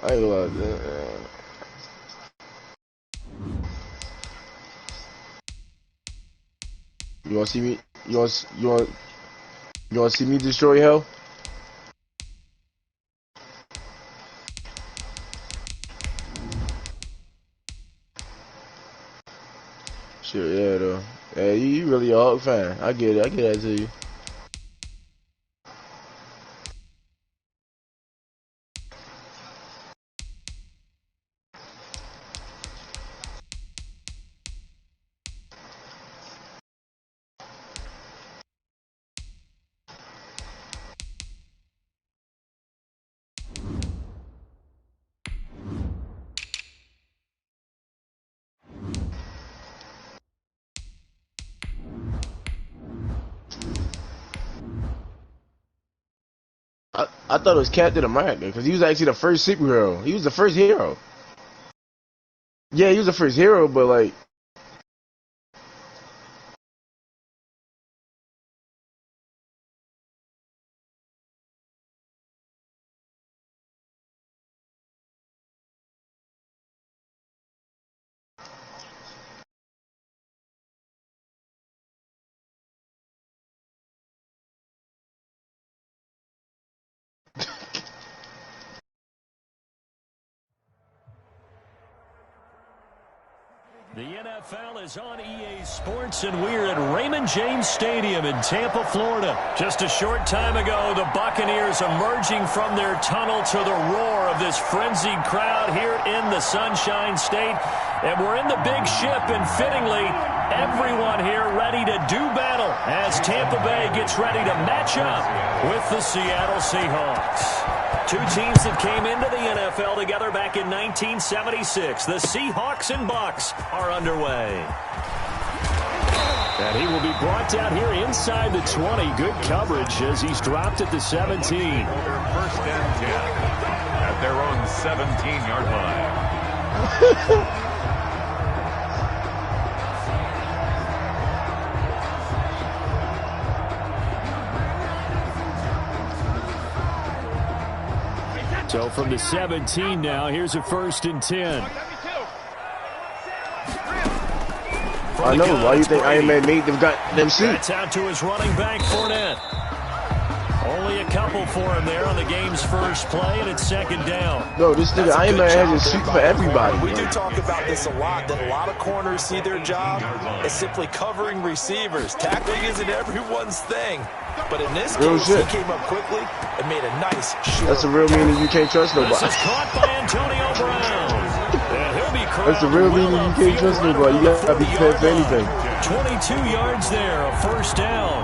I ain't gonna lie. You wanna see me? You wanna see me destroy hell? Sure, yeah, though. Hey, you really a Hawk fan. I get it. I get that to you. I thought it was Captain America because he was actually the first superhero. He was the first hero. Yeah, he was the first hero, but like, The NFL is on EA Sports, and we're at Raymond James Stadium in Tampa, Florida. Just a short time ago, the Buccaneers emerging from their tunnel to the roar of this frenzied crowd here in the Sunshine State. And we're in the big ship, and fittingly, everyone here ready to do battle as Tampa Bay gets ready to match up with the Seattle Seahawks. Two teams that came into the NFL together back in 1976. The Seahawks and Bucs are underway. And he will be brought down here inside the 20. Good coverage as he's dropped at the 17. First and 10 at their own 17-yard line. So from the 17 now, here's a 1st and 10. I know. Why do you think Iron Man made them got them suits? That's out to his running back, Fournette. Only a couple for him there on the game's first play, and it's 2nd down. No, this nigga Iron Man has a suit for everybody. We do talk about this a lot, that a lot of corners see their job as simply covering receivers. Tackling isn't everyone's thing. But in this case, he came up quickly and made a nice short. That's a real meaning you can't trust nobody. This is caught by Antonio Brown. And he'll be That's a real meaning you can't trust nobody. You gotta be prepared for anything. 22 yards there, a 1st down.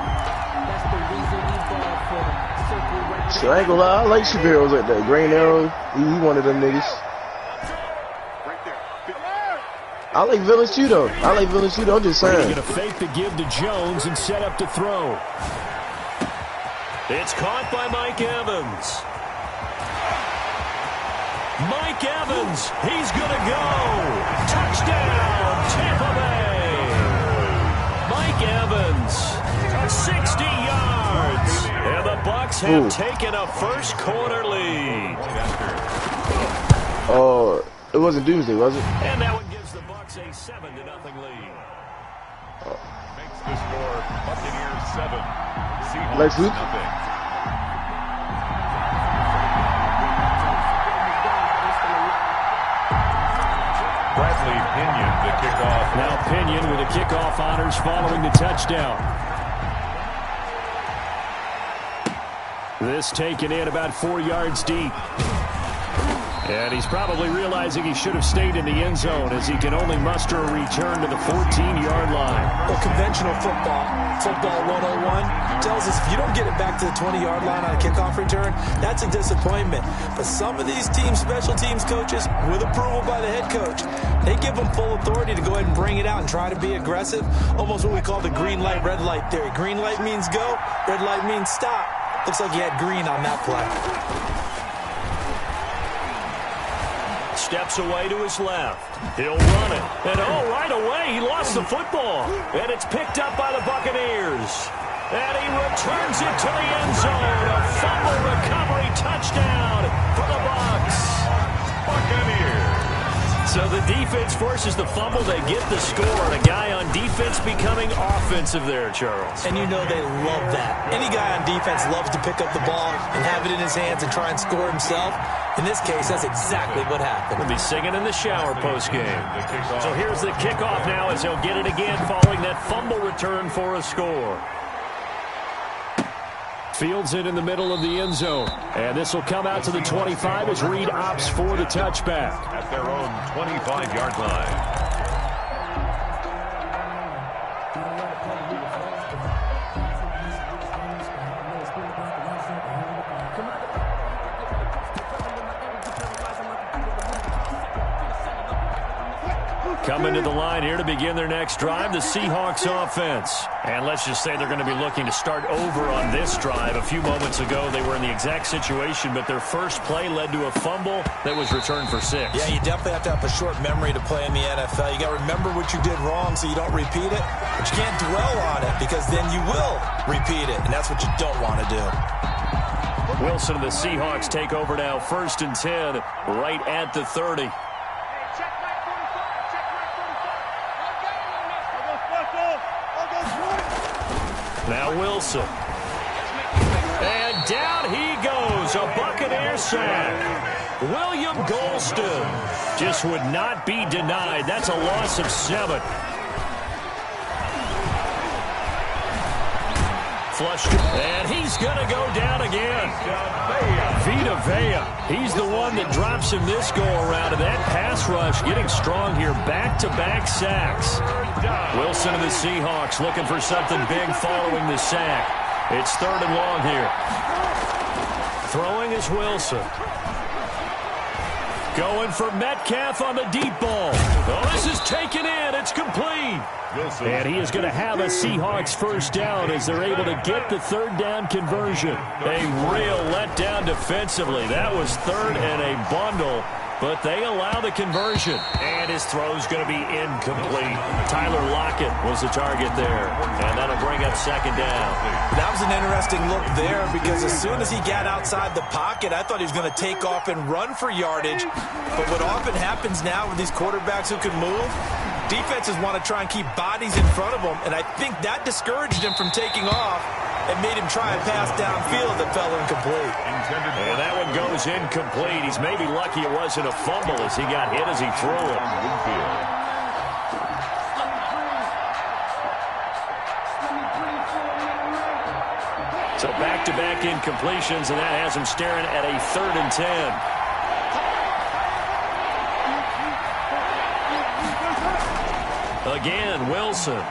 So I ain't gonna lie, I like superheroes like that. Green Arrow, he one of them niggas. I like villains too, though. I'm just saying. He's gonna fake the give to Jones and set up to throw. It's caught by Mike Evans. Mike Evans, he's going to go. Touchdown, Tampa Bay. Mike Evans, 60 yards. And the Bucs have taken a first-quarter lead. Oh, it wasn't Doomsday, was it? And that one gives the Bucs a 7-0 lead. Makes the score Buccaneers 7. Lex Luke? Bradley Pinion, the kickoff. Now Pinion with the kickoff honors following the touchdown. This taken in about 4 yards deep. And he's probably realizing he should have stayed in the end zone as he can only muster a return to the 14-yard line. Well, conventional football 101, tells us if you don't get it back to the 20-yard line on a kickoff return, that's a disappointment. But some of these teams, special teams coaches, with approval by the head coach, they give them full authority to go ahead and bring it out and try to be aggressive. Almost what we call the green light, red light theory. Green light means go, red light means stop. Looks like he had green on that play. Steps away to his left. He'll run it. And right away, he lost the football. And it's picked up by the Buccaneers. And he returns it to the end zone. A fumble recovery touchdown for the Bucs. defense forces the fumble, they get the score. And a guy on defense becoming offensive there, Charles. And you know they love that. Any guy on defense loves to pick up the ball and have it in his hands and try and score himself. In this case, that's exactly what happened. He'll be singing in the shower post-game. So here's the kickoff now as he'll get it again following that fumble return for a score. Fields it in the middle of the end zone. And this will come out to the 25 as Reed opts for the touchback. At their own 25-yard line. Coming to the line here to begin their next drive, the Seahawks offense. And let's just say they're going to be looking to start over on this drive. A few moments ago, they were in the exact situation, but their first play led to a fumble that was returned for 6. Yeah, you definitely have to have a short memory to play in the NFL. You got to remember what you did wrong so you don't repeat it, but you can't dwell on it because then you will repeat it, and that's what you don't want to do. Wilson and the Seahawks take over now, 1st and 10, right at the 30. Now Wilson. And down he goes. A Buccaneer sack. William Golston just would not be denied. That's a loss of 7. Flushed. And he's going to go down again. Vita Vea. He's the one that drops him this go-around. And that pass rush getting strong here. Back-to-back sacks. Wilson and the Seahawks looking for something big following the sack. It's 3rd and long here. Throwing is Wilson. Going for Metcalf on the deep ball. Oh, this is taken in. It's complete. And he is going to have a Seahawks first down as they're able to get the 3rd down conversion. A real letdown defensively. That was 3rd and a bundle, but they allow the conversion. And his throw is going to be incomplete. Tyler Lockett was the target there, and that'll bring up 2nd down. That was an interesting look there because as soon as he got outside the pocket, I thought he was going to take off and run for yardage. But what often happens now with these quarterbacks who can move, defenses want to try and keep bodies in front of them, and I think that discouraged him from taking off and made him try and pass downfield that fell incomplete. And that one goes incomplete. He's maybe lucky it wasn't a fumble as he got hit as he threw it. So back-to-back incompletions, and that has him staring at a 3rd and 10. Again, Wilson.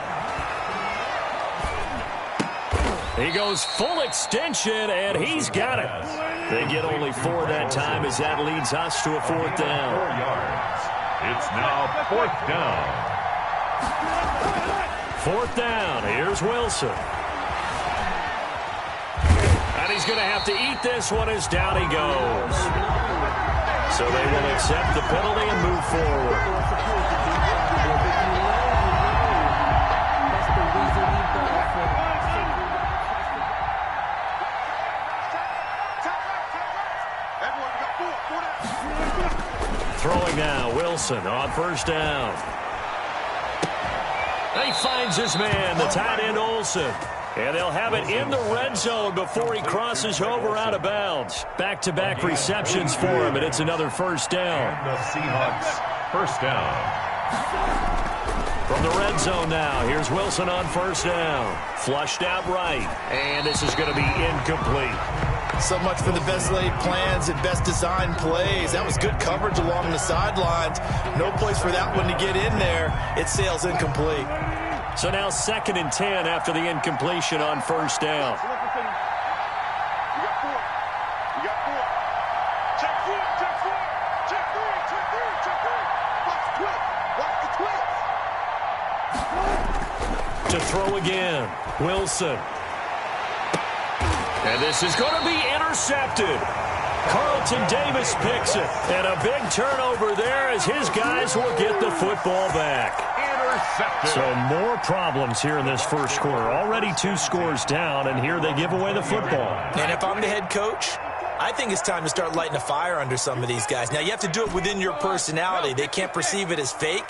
He goes full extension, and he's got it. They get only 4 that time as that leads us to a 4th down. 4 yards. It's now 4th down. 4th down. Here's Wilson. And he's going to have to eat this one as down he goes. So they will accept the penalty and move forward. Throwing now, Wilson on 1st down. He finds his man, the tight end Olsen. And they'll have it in the red zone before he crosses over out of bounds. Back-to-back receptions for him, and it's another 1st down. And the Seahawks, 1st down. From the red zone now, here's Wilson on 1st down. Flushed out right, and this is going to be incomplete. So much for the best laid plans and best designed plays. That was good coverage along the sidelines. No place for that one to get in there. It sails incomplete. So now 2nd and 10 after the incompletion on 1st down. To throw again, Wilson. And this is going to be intercepted. Carlton Davis picks it. And a big turnover there as his guys will get the football back. Intercepted. So more problems here in this first quarter. Already 2 scores down, and here they give away the football. And if I'm the head coach, I think it's time to start lighting a fire under some of these guys. Now, you have to do it within your personality. They can't perceive it as fake,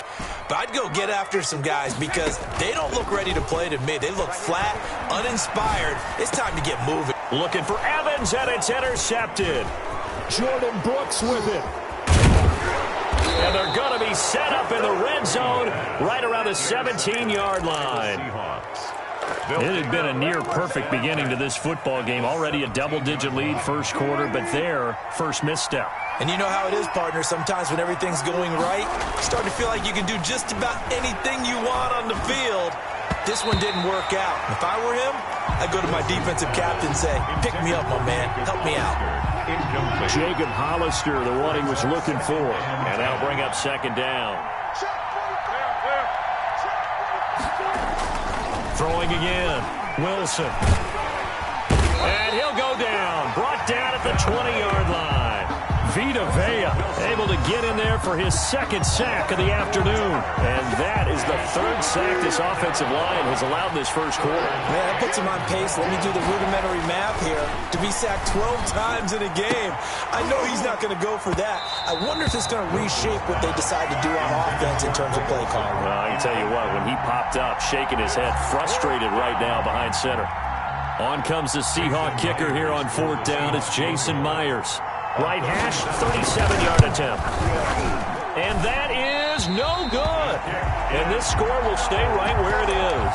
but I'd go get after some guys because they don't look ready to play to me. They look flat, uninspired. It's time to get moving. Looking for Evans, and it's intercepted. Jordan Brooks with it. And they're going to be set up in the red zone right around the 17-yard line. It had been a near-perfect beginning to this football game. Already a double-digit lead first quarter, but their first misstep. And you know how it is, partner. Sometimes when everything's going right, you start to feel like you can do just about anything you want on the field. This one didn't work out. If I were him, I'd go to my defensive captain and say, pick me up, my man. Help me out. Jacob Hollister, the one he was looking for. And that'll bring up second down. Throwing again. Wilson. And he'll go down. Brought down at the 20-yard line. Vita Vea able to get in there for his second sack of the afternoon. And that is the third sack this offensive line has allowed this first quarter. Man, that puts him on pace. Let me do the rudimentary math here. To be sacked 12 times in a game. I know he's not going to go for that. I wonder if it's going to reshape what they decide to do on offense in terms of play calling. Well, I can tell you what, when he popped up, shaking his head, frustrated right now behind center. On comes the Seahawk kicker here on fourth down. It's Jason Myers. Right hash, 37-yard attempt. And that is no good. And this score will stay right where it is.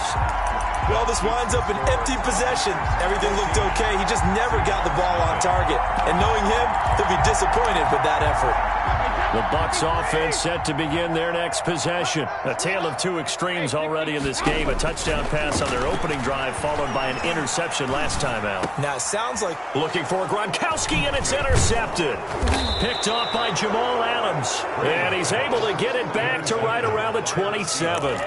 Well, this winds up an empty possession. Everything looked okay. He just never got the ball on target. And knowing him, he'll be disappointed with that effort. The Bucs offense set to begin their next possession. A tale of two extremes already in this game. A touchdown pass on their opening drive, followed by an interception last time out. Now, it sounds like looking for Gronkowski, and it's intercepted. Picked off by Jamal Adams. And he's able to get it back to right around the 27.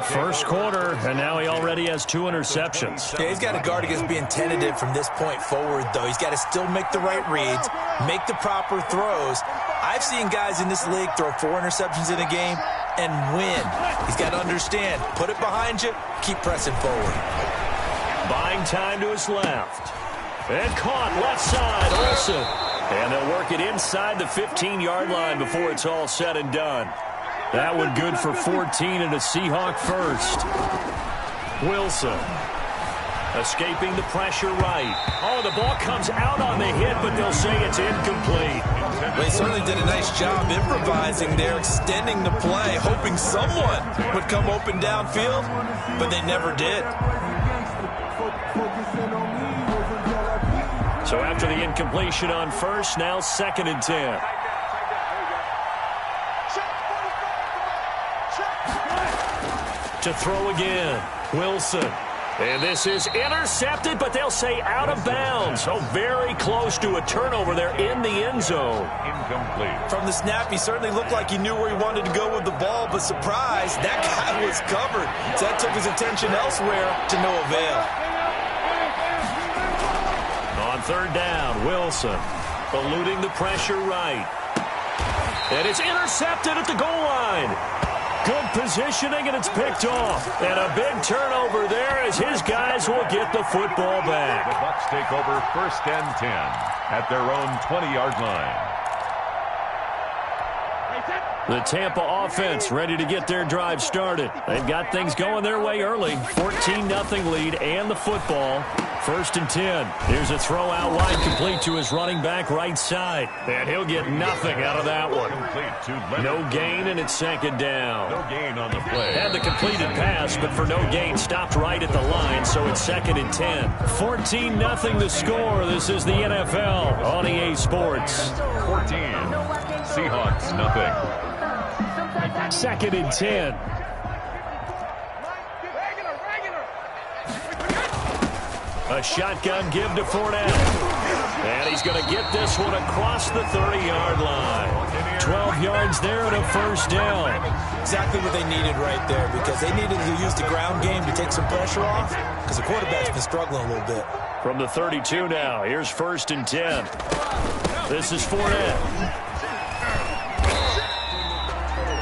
First quarter, and now he already has 2 interceptions. Yeah, he's got to guard against being tentative from this point forward, though. He's got to still make the right reads, make the proper throws. I've seen guys in this league throw 4 interceptions in a game and win. He's got to understand, put it behind you, keep pressing forward. Buying time to his left. And caught left side, Olsen. And they'll work it inside the 15-yard line before it's all said and done. That one good for 14 and a Seahawk first. Wilson. Escaping the pressure right. Oh, the ball comes out on the hit, but they'll say it's incomplete. They certainly did a nice job improvising there, extending the play, hoping someone would come open downfield, but they never did. So after the incompletion on first, now 2nd and 10. To throw again, Wilson. And this is intercepted, but they'll say out of bounds. So very close to a turnover there in the end zone. Incomplete. From the snap, he certainly looked like he knew where he wanted to go with the ball, but surprise, that guy was covered. So that took his attention elsewhere to no avail. On third down, Wilson eluding the pressure right. And it's intercepted at the goal line. Good positioning, and it's picked off. And a big turnover there as his guys will get the football back. The Bucs take over 1st and 10 at their own 20-yard line. The Tampa offense ready to get their drive started. They've got things going their way early. 14-0 lead and the football. 1st and 10. Here's a throw out wide complete to his running back right side. And he'll get nothing out of that one. No gain, and it's 2nd down. No gain on the play. Had the completed pass, but for no gain, stopped right at the line, so it's 2nd and 10. 14-0 the score. This is the NFL on EA Sports. 14. Seahawks, nothing. 2nd and 10. A shotgun give to Fournette. And he's going to get this one across the 30-yard line. 12 yards there and a 1st down. Exactly what they needed right there, because they needed to use the ground game to take some pressure off, because the quarterback's been struggling a little bit. From the 32 now, here's 1st and 10. This is Fournette.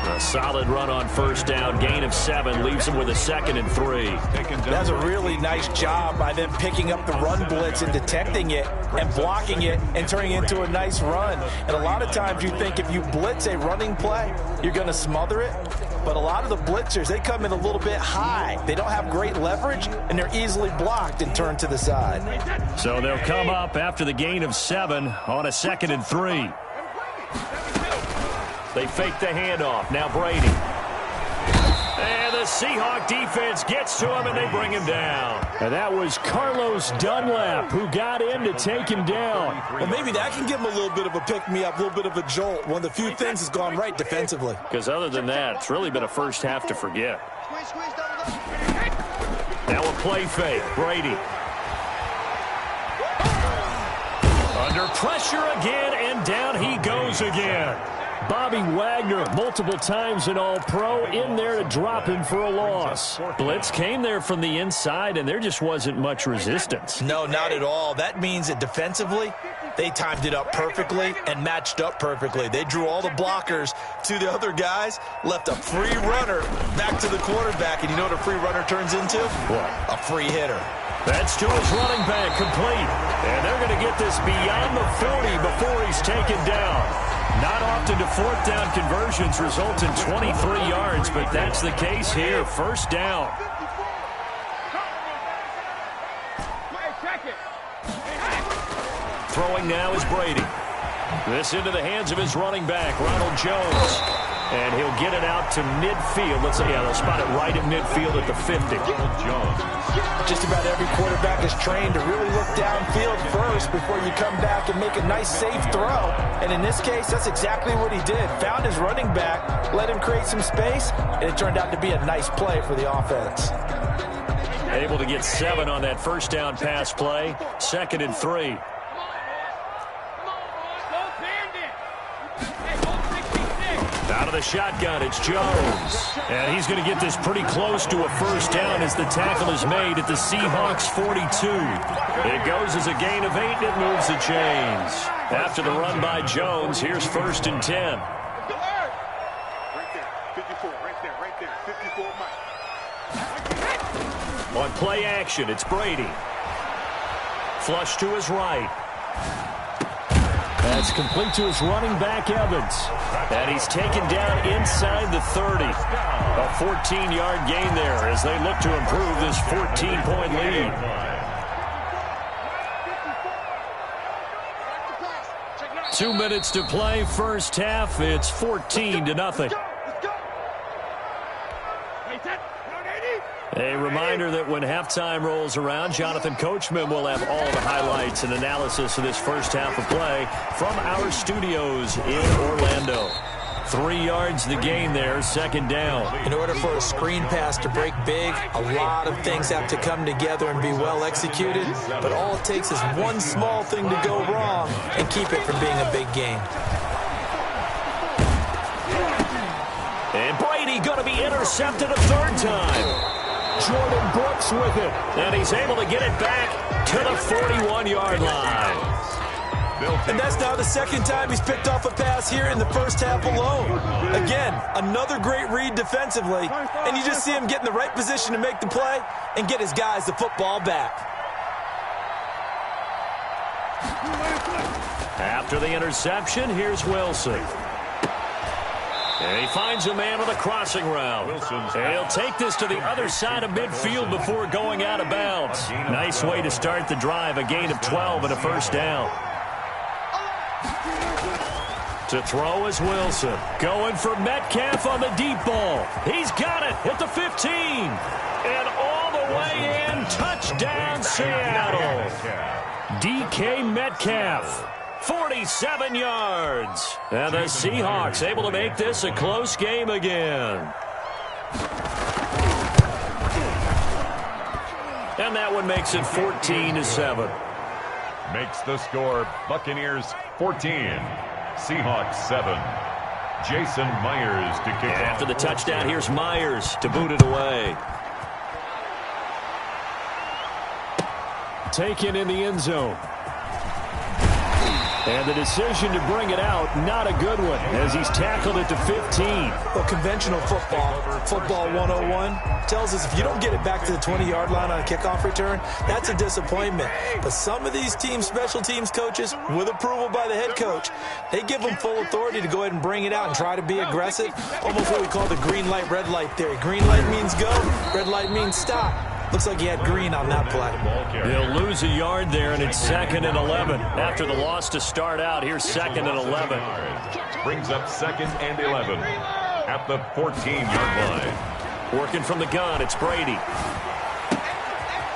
A solid run on first down. Gain of 7 leaves them with a 2nd and 3. That's a really nice job by them picking up the run blitz and detecting it and blocking it and turning it into a nice run. And a lot of times you think if you blitz a running play, you're going to smother it. But a lot of the blitzers, they come in a little bit high. They don't have great leverage, and they're easily blocked and turned to the side. So they'll come up after the gain of 7 on a 2nd and 3. They fake the handoff. Now Brady. And the Seahawk defense gets to him, and they bring him down. And that was Carlos Dunlap who got in to take him down. Well, maybe that can give him a little bit of a pick-me-up, a little bit of a jolt. One of the few things has gone right defensively. Because other than that, it's really been a first half to forget. Now a play fake. Brady. Under pressure again, and down he goes again. Bobby Wagner, multiple times an All-Pro, in there to drop him for a loss. Blitz came there from the inside, and there just wasn't much resistance. No, not at all. That means that defensively, they timed it up perfectly and matched up perfectly. They drew all the blockers to the other guys, left a free runner back to the quarterback, and you know what a free runner turns into? What? A free hitter. That's to his running back, complete. And they're going to get this beyond the 40 before he's taken down. Not often do 4th down conversions result in 23 yards, but that's the case here. First down. Throwing now is Brady. This into the hands of his running back, Ronald Jones. And he'll get it out to midfield. Let's say, yeah, they'll spot it right at midfield at the 50. Just about every quarterback is trained to really look downfield first before you come back and make a nice, safe throw. And in this case, that's exactly what he did. Found his running back, let him create some space, and it turned out to be a nice play for the offense. Able to get 7 on that first down pass play. 2nd and 3. Out of the shotgun, it's Jones. And he's going to get this pretty close to a first down as the tackle is made at the Seahawks 42. It goes as a gain of 8, and it moves the chains. After the run by Jones, here's 1st and 10. On play action, it's Brady. Flush to his right. That's complete to his running back, Evans. And he's taken down inside the 30. A 14-yard gain there as they look to improve this 14-point lead. Two minutes to play, first half. It's 14-0. A reminder that when halftime rolls around, Jonathan Coachman will have all the highlights and analysis of this first half of play from our studios in Orlando. 3 yards the gain there, 2nd down. In order for a screen pass to break big, a lot of things have to come together and be well executed, but all it takes is one small thing to go wrong and keep it from being a big gain. And Brady going to be intercepted a 3rd time. Jordan Brooks with it. And he's able to get it back to the 41-yard line. And that's now the 2nd time he's picked off a pass here in the first half alone. Again, another great read defensively. And you just see him get in the right position to make the play and get his guys the football back. After the interception, here's Wilson. And he finds a man on a crossing route. And he'll take this to the other side of midfield before going out of bounds. Nice way to start the drive. A gain of 12 and a first down. To throw is Wilson. Going for Metcalf on the deep ball. He's got it at the 15. And all the way in. Touchdown, Seattle. DK Metcalf. 47 yards. And the Seahawks able to make this a close game again. And that one makes it 14-7. Makes the score Buccaneers 14, Seahawks 7. Jason Myers to kick off. After the touchdown, here's Myers to boot it away. Taken in the end zone. And the decision to bring it out, not a good one, as he's tackled it to 15. Well, conventional football 101, tells us if you don't get it back to the 20-yard line on a kickoff return, that's a disappointment. But some of these special teams coaches, with approval by the head coach, they give them full authority to go ahead and bring it out and try to be aggressive, almost what we call the green light, red light theory. Green light means go, red light means stop. Looks like he had green on that play. They'll lose a yard there, and it's 2nd and 11. After the loss to start out, here's 2nd and 11. Brings up 2nd and 11 at the 14-yard line. Working from the gun, it's Brady.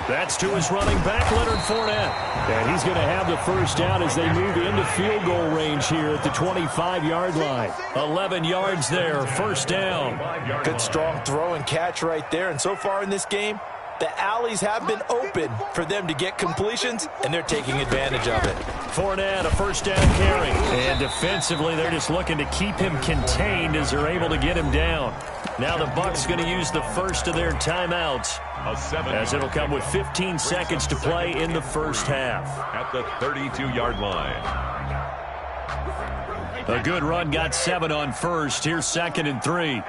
That's to his running back, Leonard Fournette. And he's going to have the first down as they move into field goal range here at the 25-yard line. 11 yards there, first down. Good strong throw and catch right there. And so far in this game, the alleys have been open for them to get completions, and they're taking advantage of it. Fournette, a first down carry. And defensively, they're just looking to keep him contained as they're able to get him down. Now the Bucs going to use the first of their timeouts, as it'll come with 15 seconds to play in the first half. At the 32-yard line. A good run, got 7 on first. Here's 2nd and 3.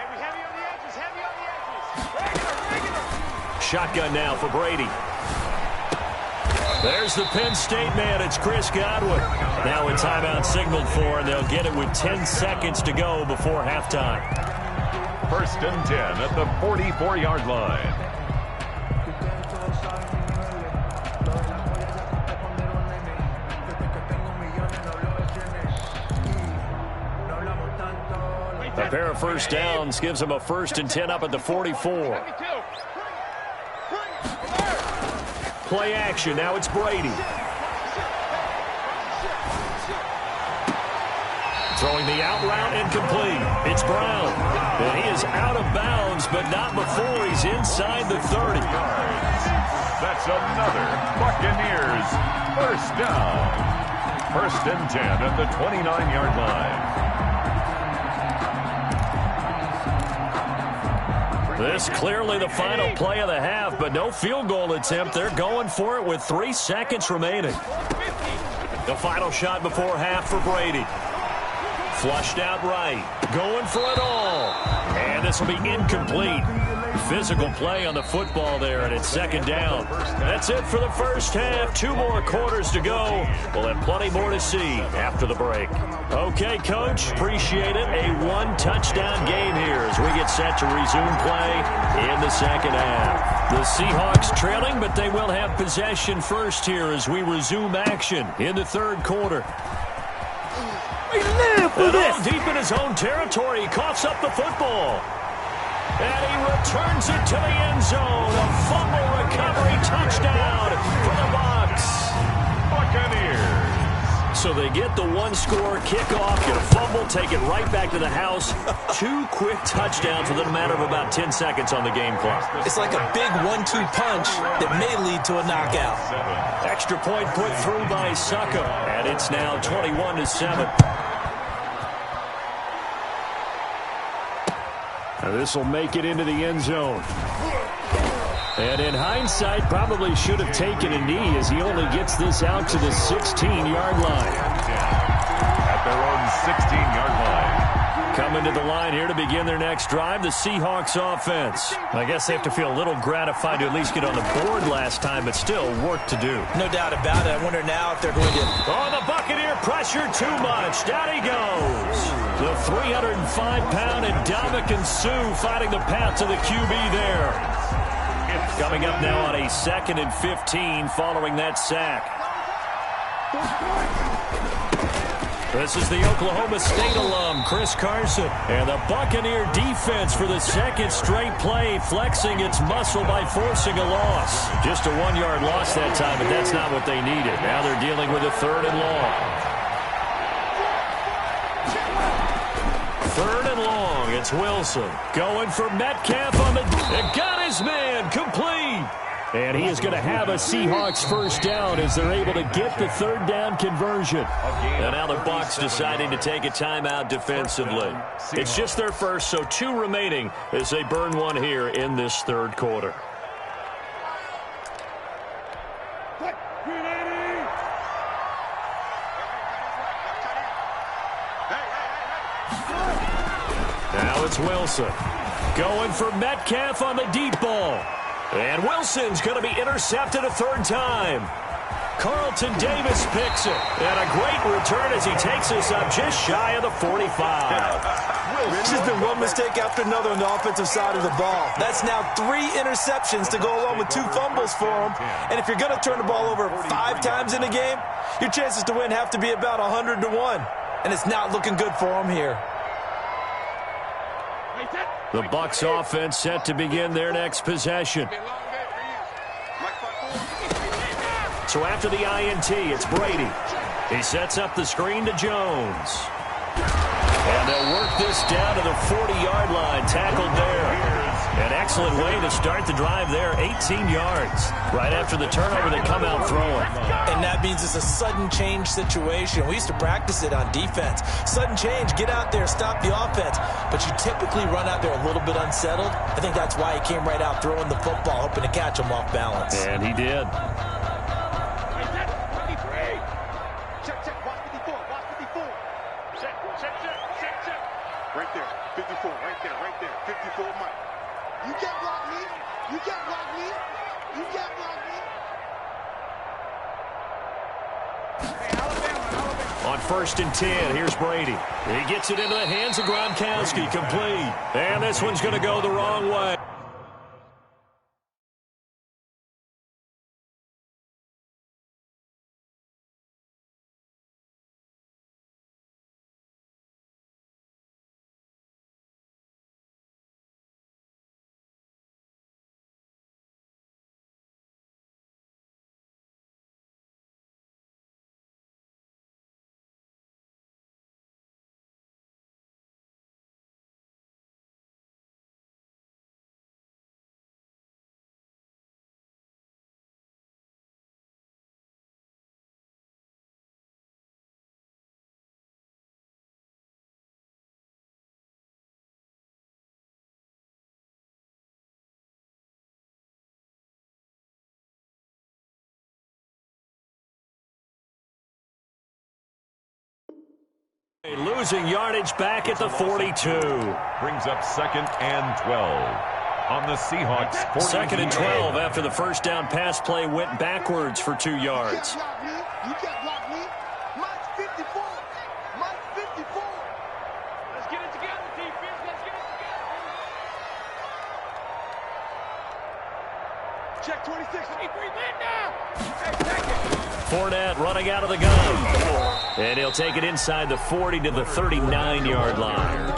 Shotgun now for Brady. There's the Penn State man. It's Chris Godwin. Now a timeout signaled for, and they'll get it with 10 seconds to go before halftime. 1st and 10 at the 44-yard line. A pair of first downs gives them a 1st and 10 up at the 44. Play action. Now it's Brady. Throwing the out route incomplete. It's Brown. And he is out of bounds, but not before he's inside the 30. That's another Buccaneers first down. 1st and 10 at the 29-yard line. This clearly the final play of the half, but no field goal attempt. They're going for it with 3 seconds remaining. The final shot before half for Brady. Flushed out right. Going for it all. And this will be incomplete. Physical play on the football there, and it's 2nd down. That's it for the first half. 2 more quarters to go. We'll have plenty more to see after the break. Okay, Coach, appreciate it. A 1-touchdown game here as we get set to resume play in the 2nd half. The Seahawks trailing, but they will have possession first here as we resume action in the 3rd quarter. We live for this. Deep in his own territory, he coughs up the football. And he returns it to the end zone. A fumble recovery touchdown for the Bucs. Buccaneers. So they get the 1-score kickoff, get a fumble, take it right back to the house. 2 quick touchdowns within a matter of about 10 seconds on the game clock. It's like a big 1-2 punch that may lead to a knockout. Extra point put through by Succop. And it's now 21-7. This will make it into the end zone. And in hindsight, probably should have taken a knee as he only gets this out to the 16-yard line. At their own 16-yard line. Coming to the line here to begin their next drive, the Seahawks offense. I guess they have to feel a little gratified to at least get on the board last time, but still work to do. No doubt about it. I wonder now if they're going to... Oh, the Buccaneer pressure too much. Down he goes. The 305-pound Ndamukong Suh fighting the path to the QB there. Coming up now on a 2nd and 15 following that sack. This is the Oklahoma State alum, Chris Carson. And the Buccaneer defense for the 2nd straight play, flexing its muscle by forcing a loss. Just a 1-yard loss that time, but that's not what they needed. Now they're dealing with a 3rd and long. 3rd and long, it's Wilson. Going for Metcalf on the... It got his man, complete. And he is going to have a Seahawks first down as they're able to get the 3rd down conversion. And now the Bucs deciding to take a timeout defensively. It's just their first, so 2 remaining as they burn 1 here in this 3rd quarter. Now it's Wilson. Going for Metcalf on the deep ball. And Wilson's going to be intercepted a third time. Carlton Davis picks it. And a great return as he takes us up just shy of the 45. It's just been one mistake after another on the offensive side of the ball. That's now 3 interceptions to go along with 2 fumbles for him. And if you're going to turn the ball over 5 times in a game, your chances to win have to be about 100 to 1. And it's not looking good for him here. The Bucs offense set to begin their next possession. So after the INT, it's Brady. He sets up the screen to Jones. And they'll work this down to the 40-yard line, tackled there. An excellent way to start the drive there, 18 yards. Right after the turnover, they come out throwing. And that means it's a sudden change situation. We used to practice it on defense. Sudden change, get out there, stop the offense. But you typically run out there a little bit unsettled. I think that's why he came right out throwing the football, hoping to catch him off balance. And he did. Right there, 54, right there, 54 Mike. You can't block me. You can't block me. You can't block me. On 1st and 10, here's Brady. He gets it into the hands of Gronkowski, complete. And this one's going to go the wrong way. Losing yardage back at the 42. Brings up 2nd and 12 on the Seahawks 40. 2nd and 12 after the first down pass play went backwards for 2 yards. You can't block me. Mike's 54. Mike's 54. Let's get it together, defense. Let's get it together. Check 26. 23 men now. Hey, take it. Fournette running out of the gun. And he'll take it inside the 40 to the 39-yard line.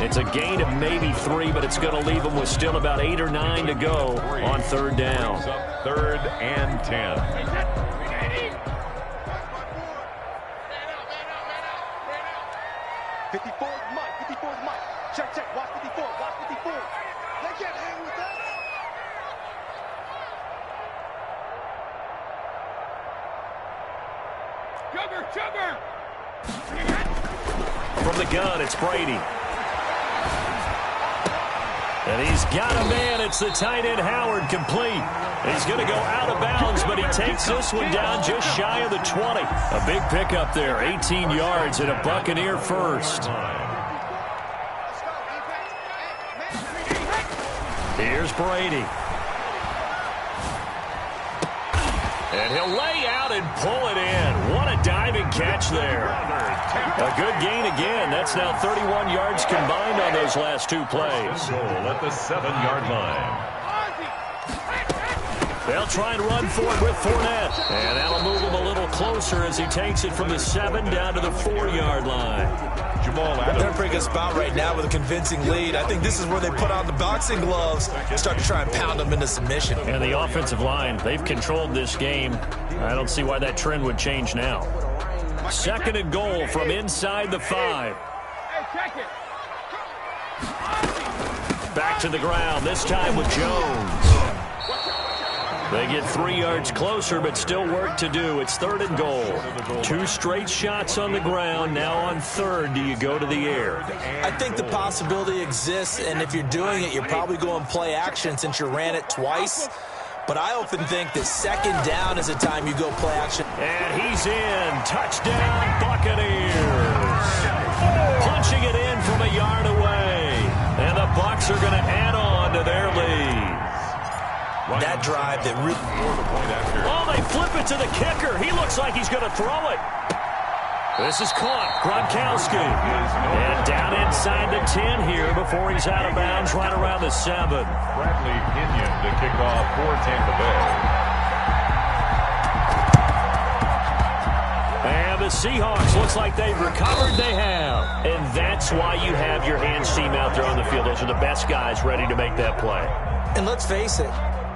It's a gain of maybe 3, but it's going to leave them with still about 8 or 9 to go on 3rd down. 3rd and 10. 54 is Mike. 54 is Mike. Check. Watch 54. Watch 54. They can't hang with that. Chugger! From the gun, it's Brady. And he's got a man. It's the tight end, Howard, complete. He's going to go out of bounds, but he takes this one down just shy of the 20. A big pickup there, 18 yards and a Buccaneer first. Here's Brady. And he'll lay out and pull it in. What a diving catch there. A good gain again. That's now 31 yards combined on those last 2 plays. Goal at the 7-yard line. They'll try and run for it with Fournette. And that'll move him a little closer as he takes it from the 7 down to the 4-yard line. Jamal Adams. They're in a pretty good spot right now with a convincing lead. I think this is where they put on the boxing gloves and start to try and pound them into submission. And the offensive line, they've controlled this game. I don't see why that trend would change now. 2nd and goal from inside the 5. Back to the ground, this time with Jones. They get 3 yards closer, but still work to do. It's 3rd and goal. 2 straight shots on the ground. Now on 3rd, do you go to the air? I think the possibility exists, and if you're doing it, you're probably going play action since you ran it twice. But I often think that 2nd down is a time you go play action. And he's in. Touchdown, Buccaneers. That drive that really... Oh, they flip it to the kicker. He looks like he's going to throw it. This is caught. Gronkowski. And down inside the 10 here before he's out of bounds right around the 7. Bradley Pinion to kick off for Tampa Bay. And the Seahawks looks like they've recovered. They have. And that's why you have your hands team out there on the field. Those are the best guys ready to make that play. And let's face it,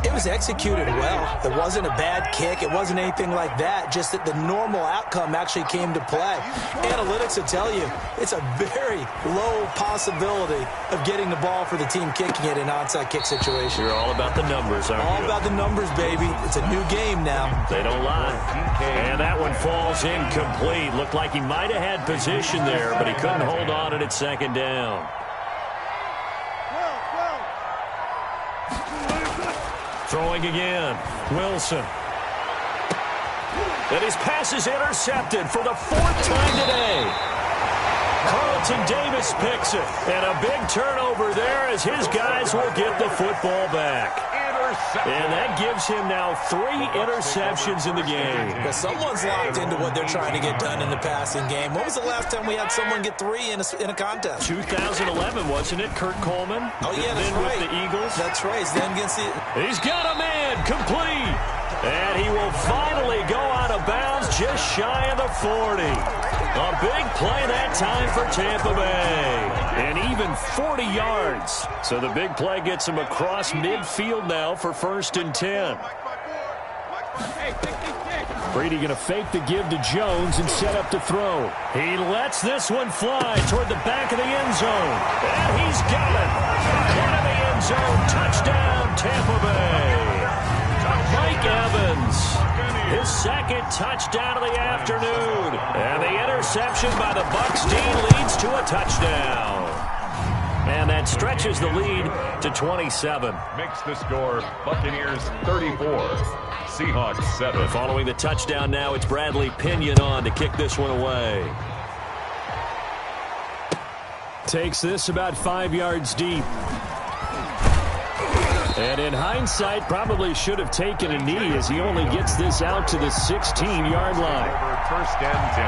it was executed well. It wasn't a bad kick. It wasn't anything like that. Just that the normal outcome actually came to play. Analytics will tell you it's a very low possibility of getting the ball for the team kicking it in an onside kick situation. You're all about the numbers, aren't you? All about the numbers, baby. It's a new game now. They don't lie. And that one falls incomplete. Looked like he might have had position there, but he couldn't hold on at second down. Throwing again. Wilson. And his pass is intercepted for the 4th time today. Carlton Davis picks it. And a big turnover there as his guys will get the football back. And that gives him now 3 interceptions in the game. Well, someone's locked into what they're trying to get done in the passing game. When was the last time we had someone get 3 in a contest? 2011, wasn't it? Kurt Coleman. Oh, yeah, that's then right. With the Eagles. That's right. Then against the... He's got a man complete. And he will finally go out of bounds just shy of the 40. A big play that time for Tampa Bay. And even 40 yards. So the big play gets him across midfield now for 1st and 10. Brady going to fake the give to Jones and set up to throw. He lets this one fly toward the back of the end zone. And he's got it. Into the end zone. Touchdown, Tampa Bay. Mike Evans, his 2nd touchdown of the afternoon. And the interception by the Bucs D leads to a touchdown. And that stretches the lead to 27. Makes the score Buccaneers 34, Seahawks 7. Following the touchdown now, it's Bradley Pinion on to kick this one away. Takes this about 5 yards deep. And in hindsight, probably should have taken a knee as he only gets this out to the 16-yard line. 1st and 10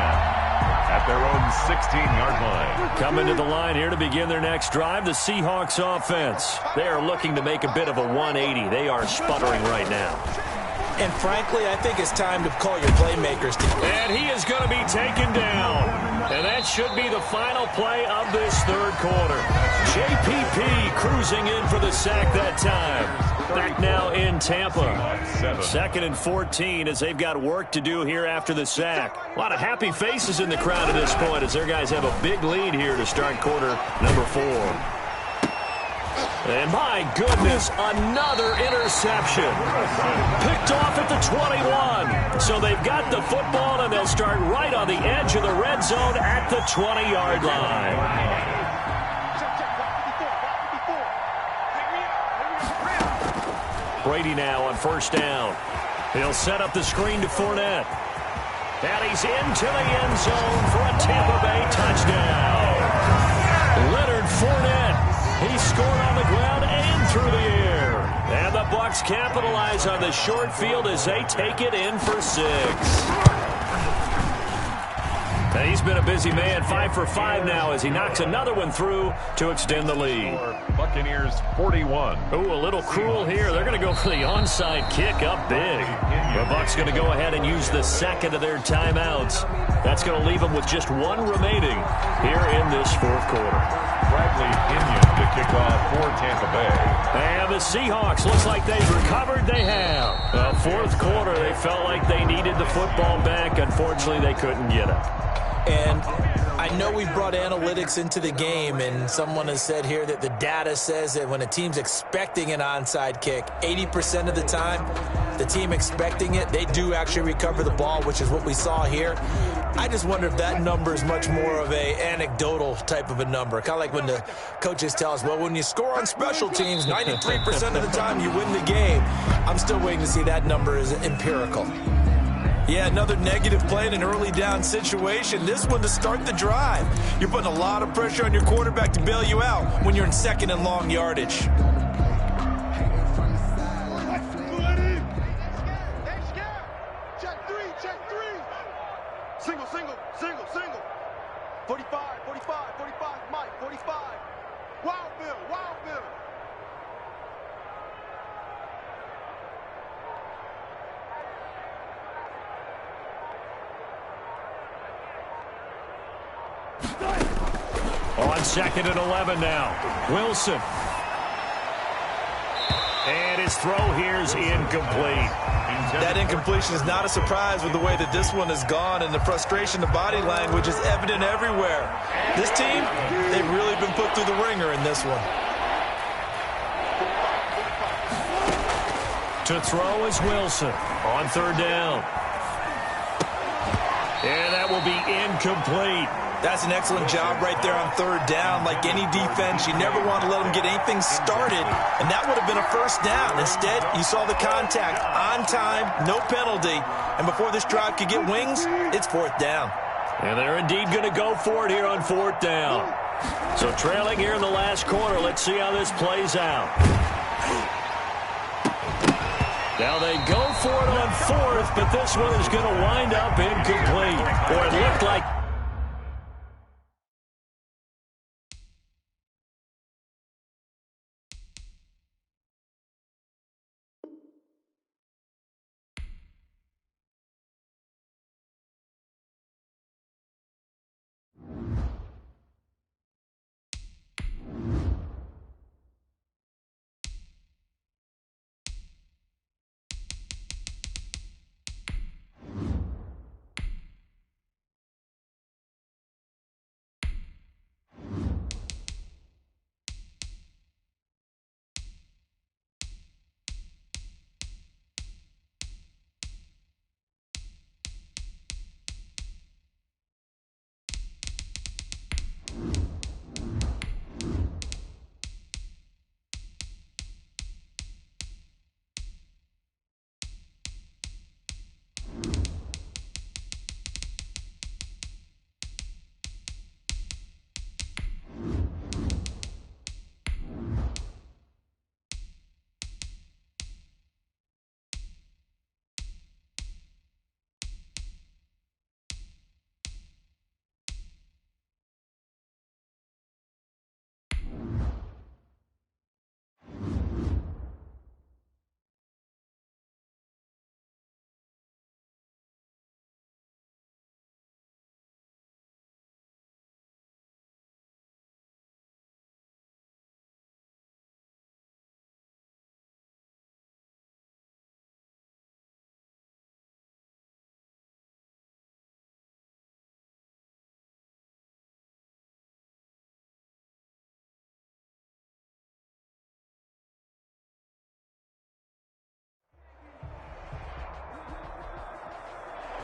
at their own 16-yard line. Coming to the line here to begin their next drive, the Seahawks offense. They are looking to make a bit of a 180. They are sputtering right now. And frankly, I think it's time to call your playmakers. And he is going to be taken down. And that should be the final play of this 3rd quarter. JPP cruising in for the sack that time. Back now in Tampa. 2nd and 14 as they've got work to do here after the sack. A lot of happy faces in the crowd at this point as their guys have a big lead here to start quarter number 4. And my goodness, another interception. Picked off at the 21. So they've got the football, and they'll start right on the edge of the red zone at the 20-yard line. Brady now on 1st down. He'll set up the screen to Fournette. And he's into the end zone for a Tampa Bay touchdown. Leonard Fournette. He scored on the ground and through the air. And the Bucs capitalize on the short field as they take it in for 6. And he's been a busy man, 5 for 5 now as he knocks another one through to extend the lead. Buccaneers 41. Ooh, a little cruel here. They're going to go for the onside kick up big. The Bucs going to go ahead and use the 2nd of their timeouts. That's going to leave them with just 1 remaining here in this 4th quarter. Bradley Pinion to kick off for Tampa Bay. And the Seahawks, looks like they've recovered. They have. The 4th quarter, they felt like they needed the football back. Unfortunately, they couldn't get it. And I know we brought analytics into the game, and someone has said here that the data says that when a team's expecting an onside kick, 80% of the time, the team expecting it, they do actually recover the ball, which is what we saw here. I just wonder if that number is much more of a anecdotal type of a number. Kind of like when the coaches tell us, well, when you score on special teams, 93% of the time you win the game. I'm still waiting to see that number is empirical. Yeah, another negative play in an early down situation. This one to start the drive. You're putting a lot of pressure on your quarterback to bail you out when you're in 2nd and long yardage. 45, 45, Mike, 45. Wild Bill, Wild Bill. On 2nd and 11 now. Wilson. And his throw here is incomplete. That incompletion is not a surprise with the way that this one has gone, and the frustration, the body language is evident everywhere. This team, they've really been put through the ringer in this one. To throw is Wilson on 3rd down. And that will be incomplete. That's an excellent job right there on 3rd down. Like any defense, you never want to let them get anything started, and that would have been a 1st down. Instead, you saw the contact on time, no penalty, and before this drive could get wings, it's 4th down. And they're indeed going to go for it here on 4th down. So trailing here in the last quarter, let's see how this plays out. Now they go for it on 4th, but this one is going to wind up incomplete. Or it looked like...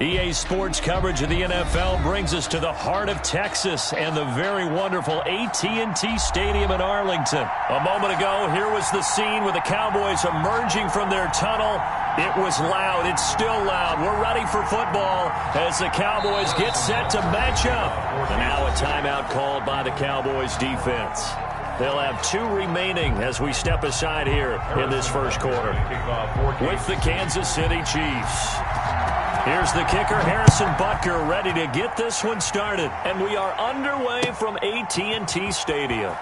EA Sports coverage of the NFL brings us to the heart of Texas and the very wonderful AT&T Stadium in Arlington. A moment ago, here was the scene with the Cowboys emerging from their tunnel. It was loud. It's still loud. We're ready for football as the Cowboys get set to match up. And now a timeout called by the Cowboys defense. They'll have 2 remaining as we step aside here in this first quarter with the Kansas City Chiefs. Here's the kicker, Harrison Butker, ready to get this one started. And we are underway from AT&T Stadium.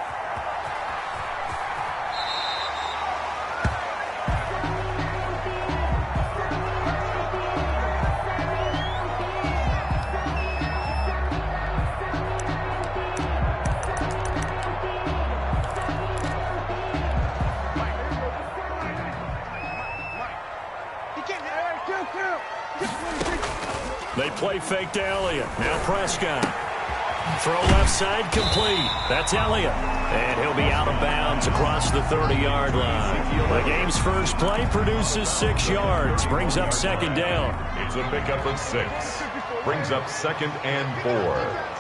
They play fake to Elliott. Now Prescott. Throw left side complete. That's Elliott. And he'll be out of bounds across the 30-yard line. The game's first play produces 6 yards. Brings up 2nd down. It's a pickup of 6. Brings up 2nd and 4.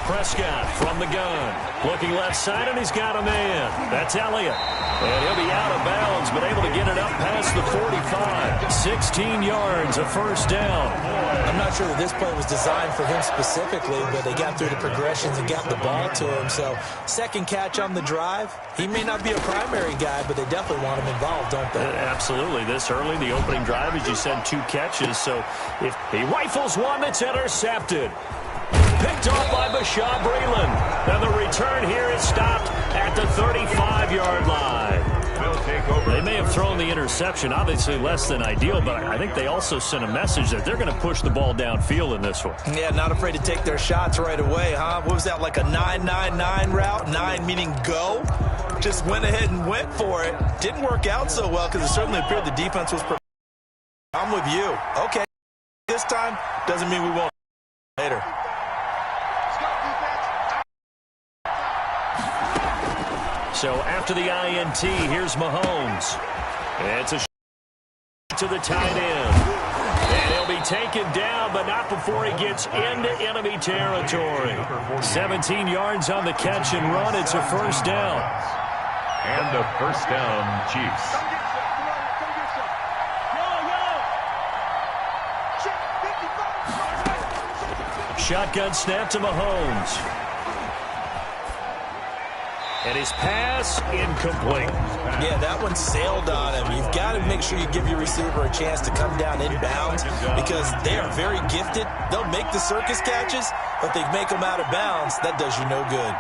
Prescott from the gun. Looking left side, and he's got a man. That's Elliott. And he'll be out of bounds, but able to get it up past the 45. 16 yards, a first down. I'm not sure that this play was designed for him specifically, but they got through the progressions and got the ball to him. So, second catch on the drive. He may not be a primary guy, but they definitely want him involved, don't they? Absolutely. This early, the opening drive, as you said, 2 catches. So, if he rifles one, that's intercepted. Picked off by Bashaud Breeland. And the return here is stopped at the 35-yard line. They may have thrown the interception, obviously less than ideal, but I think they also sent a message that they're going to push the ball downfield in this one. Yeah, not afraid to take their shots right away, huh? What was that, like a 9-9-9 route? 9 meaning go? Just went ahead and went for it. Didn't work out so well because it certainly appeared the defense was prepared. I'm with you. Okay, this time doesn't mean we won't later. So after the INT, here's Mahomes. It's a to the tight end. And he'll be taken down, but not before he gets into enemy territory. 17 yards on the catch and run. It's a first down. And a first down, Chiefs. Shotgun snap to Mahomes. And his pass incomplete. Yeah, that one sailed on him. You've got to make sure you give your receiver a chance to come down inbounds because they are very gifted. They'll make the circus catches, but they make them out of bounds. That does you no good.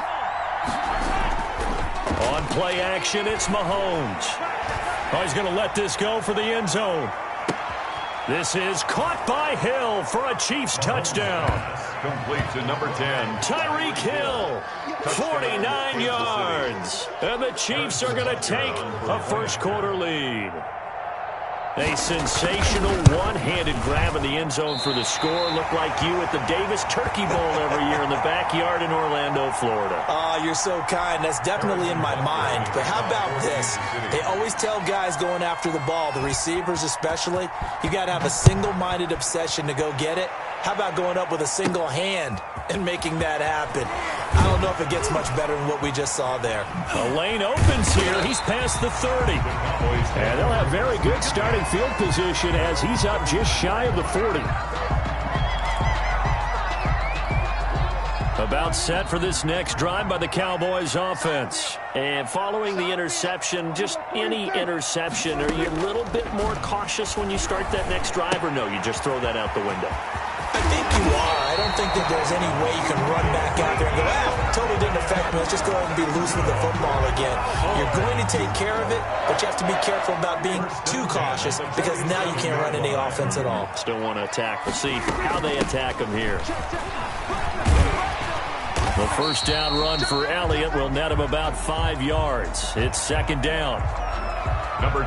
On play action, it's Mahomes. Oh, he's going to let this go for the end zone. This is caught by Hill for a Chiefs touchdown. Complete to number 10. Tyreek Hill, 49 yards. And the Chiefs are going to take a first quarter lead. A sensational one-handed grab in the end zone for the score. Looked like you at the Davis Turkey Bowl every year in the backyard in Orlando, Florida. Oh, you're so kind. That's definitely in my mind. But how about this? They always tell guys going after the ball, the receivers especially, you got to have a single-minded obsession to go get it. How about going up with a single hand and making that happen? I don't know if it gets much better than what we just saw there. The lane opens here. He's past the 30. And they'll have very good starting field position as he's up just shy of the 40. About set for this next drive by the Cowboys offense. And following the interception, just any interception, are you a little bit more cautious when you start that next drive, or no, you just throw that out the window? I think you are. I don't think that there's any way you can run back out there and go, totally didn't affect me. Let's just go ahead and be loose with the football again. You're going to take care of it, but you have to be careful about being too cautious because now you can't run any offense at all. Still want to attack. We'll see how they attack him here. The first down run for Elliott will net him about 5 yards. It's second down.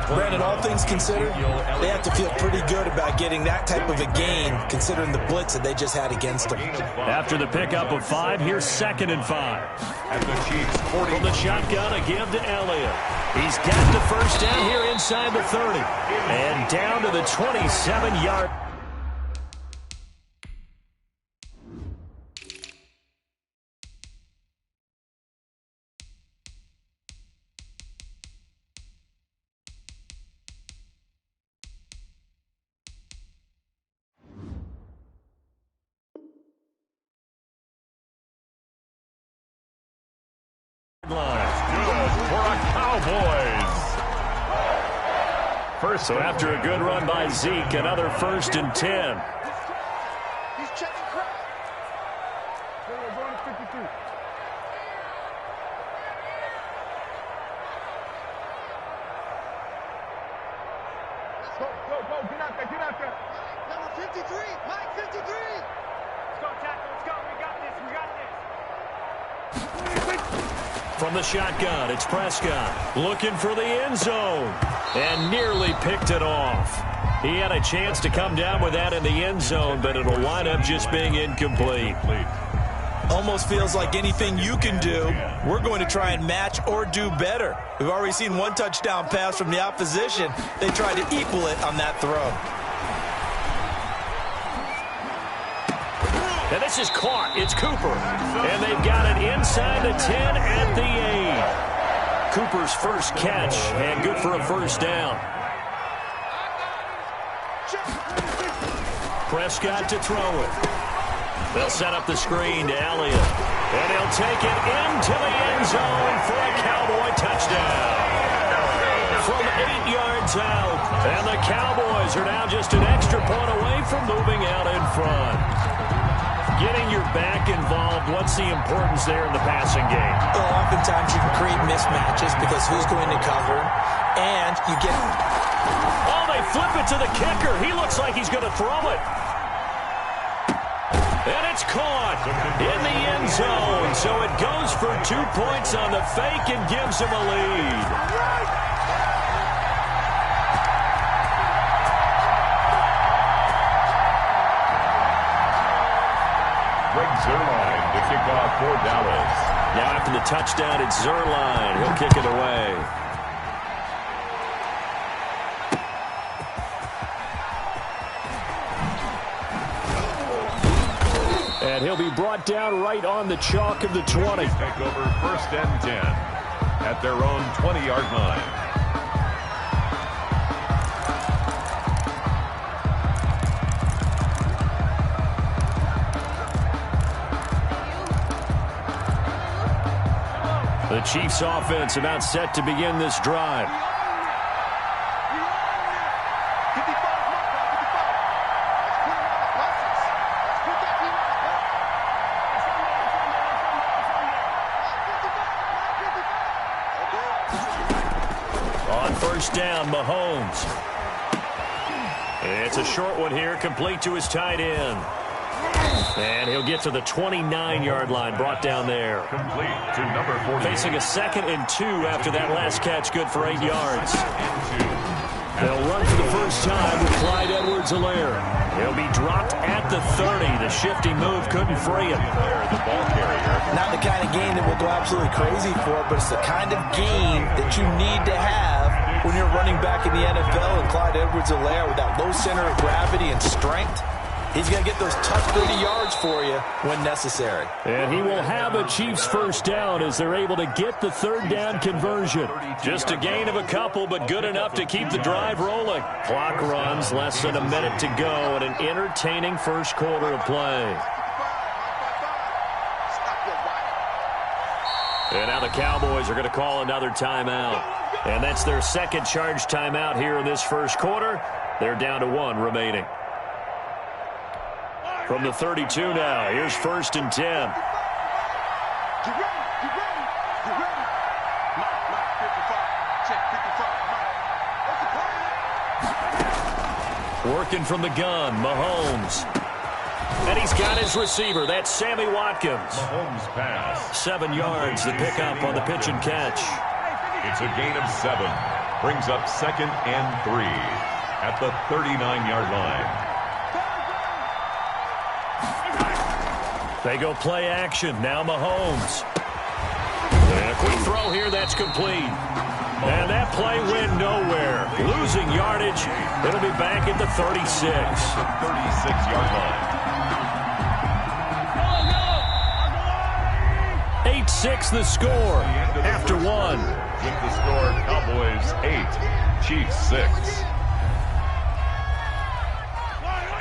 Brandon, all things considered, they have to feel pretty good about getting that type of a gain considering the blitz that they just had against them. After the pickup of 5, here's 2nd and 5. At the Chiefs 40. From the shotgun, a give to Elliott. He's got the first down here inside the 30. And down to the 27-yard. So after a good run by Zeke, another 1st and 10. He's checking crowd. We're going to 53. Go, get out there. Number 53, Mike 53. Let's go, tackle, let's go. We got this. From the shotgun, it's Prescott looking for the end zone and nearly picked it off. He had a chance to come down with that in the end zone, but it'll wind up just being incomplete. Almost feels like anything you can do, we're going to try and match or do better. We've already seen one touchdown pass from the opposition. They tried to equal it on that throw. And this is caught. It's Cooper. And they've got it inside the 10 at the 8. Cooper's first catch, and good for a first down. Prescott to throw it. They'll set up the screen to Elliott. And he'll take it into the end zone for a Cowboy touchdown. From 8 yards out. And the Cowboys are now just an extra point away from moving out in front. Getting your back involved, what's the importance there in the passing game? Well, oftentimes you can create mismatches because who's going to cover, and you get... Oh, they flip it to the kicker. He looks like he's going to throw it. And it's caught in the end zone. So it goes for 2 points on the fake and gives him a lead. Zuerlein to kick off for Dallas. Now after the touchdown, it's Zuerlein. He'll kick it away. And he'll be brought down right on the chalk of the 20. Take over 1st and 10 at their own 20-yard line. The Chiefs offense about set to begin this drive. On first down, Mahomes. It's a short one here, complete to his tight end. And he'll get to the 29-yard line, brought down there. Complete to number 40. Facing a 2nd and 2 after that last catch, good for 8 yards. They'll run for the first time with Clyde Edwards-Helaire. He'll be dropped at the 30. The shifty move couldn't free him. The ball carrier. Not the kind of game that we'll go absolutely crazy for, but it's the kind of game that you need to have when you're running back in the NFL. And Clyde Edwards-Helaire, with that low center of gravity and strength, he's going to get those tough 30 yards for you when necessary. And he will have a Chiefs first down as they're able to get the 3rd down conversion. Just a gain of a couple, but good enough to keep the drive rolling. Clock runs, less than a minute to go, and an entertaining first quarter of play. And now the Cowboys are going to call another timeout. And that's their 2nd charge timeout here in this first quarter. They're down to 1 remaining. From the 32 now, here's 1st and 10. Get ready, get ready, get ready. Lock 55. Check 55. What's the plan? Working from the gun, Mahomes. And he's got his receiver. That's Sammy Watkins. Mahomes pass. 7 yards, the pickup on the pitch and catch. It's a gain of 7. Brings up 2nd and 3 at the 39-yard line. They go play action. Now Mahomes. And a quick throw here. That's complete. And that play went nowhere. Losing yardage. It'll be back at the 36. 36-yard line. 8-6 the score after 1. With the score, Cowboys 8, Chiefs 6.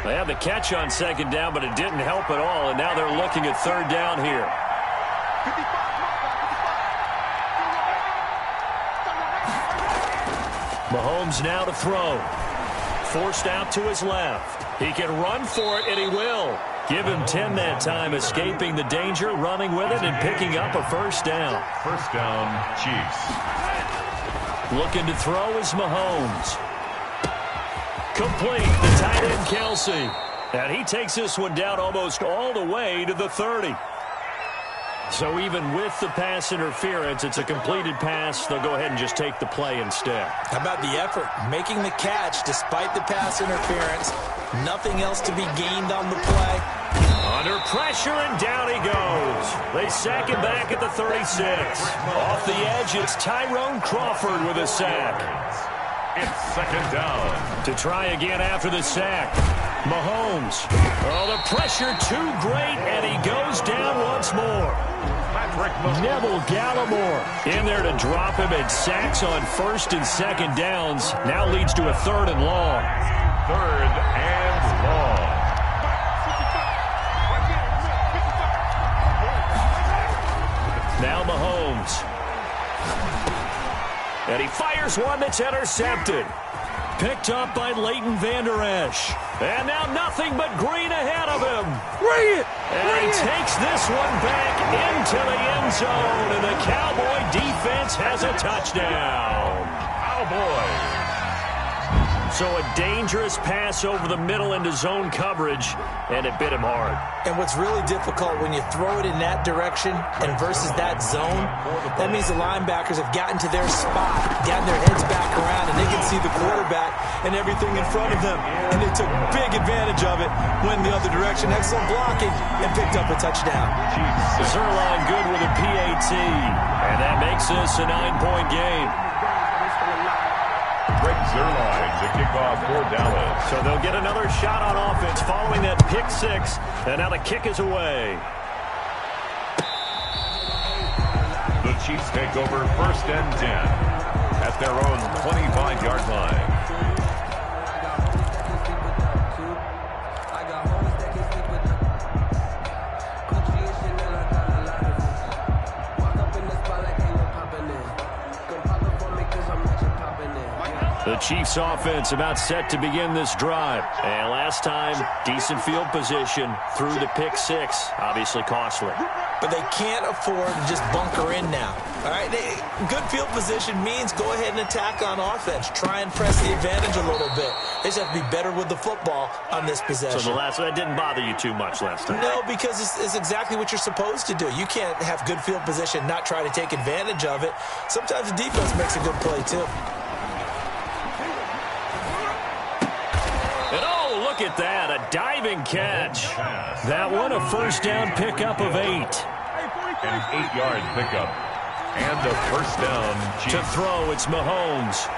They had the catch on 2nd down, but it didn't help at all, and now they're looking at 3rd down here. Mahomes now to throw. Forced out to his left. He can run for it, and he will. Give him 10 that time, escaping the danger, running with it, and picking up a first down. First down, Chiefs. Looking to throw is Mahomes. Complete, the tight end Kelsey. And he takes this one down almost all the way to the 30. So even with the pass interference, it's a completed pass. They'll go ahead and just take the play instead. How about the effort? Making the catch despite the pass interference. Nothing else to be gained on the play. Under pressure, and down he goes. They sack him back at the 36. Off the edge, it's Tyrone Crawford with a sack. It's 2nd down. To try again after the sack. Mahomes. Oh, the pressure too great, and he goes down once more. Neville Gallimore in there to drop him, and sacks on 1st and 2nd downs. Now leads to a 3rd and long. 3rd and long. Now Mahomes. And he fires one that's intercepted. Picked up by Leighton Vander Esch. And now nothing but green ahead of him. Bring it! And he takes this one back into the end zone. And the Cowboy defense has a touchdown. Cowboys. So a dangerous pass over the middle into zone coverage, and it bit him hard. And what's really difficult when you throw it in that direction and versus that zone, that means the linebackers have gotten to their spot, gotten their heads back around, and they can see the quarterback and everything in front of them. And they took big advantage of it, went the other direction, excellent blocking, and picked up a touchdown. Zerline good with a PAT, and that makes this a 9-point game. Greg Zerline to kick off for Dallas. So they'll get another shot on offense following that pick 6, and now the kick is away. The Chiefs take over 1st and 10 at their own 25-yard line. The Chiefs offense about set to begin this drive. And last time, decent field position through the pick 6. Obviously costly. But they can't afford to just bunker in now. All right, good field position means go ahead and attack on offense. Try and press the advantage a little bit. They just have to be better with the football on this possession. So that didn't bother you too much last time? No, because it's exactly what you're supposed to do. You can't have good field position, not try to take advantage of it. Sometimes the defense makes a good play, too. Look at that, a diving catch. That one a 1st down pickup of 8. An 8-yard pickup. And a 1st down. To throw, it's Mahomes.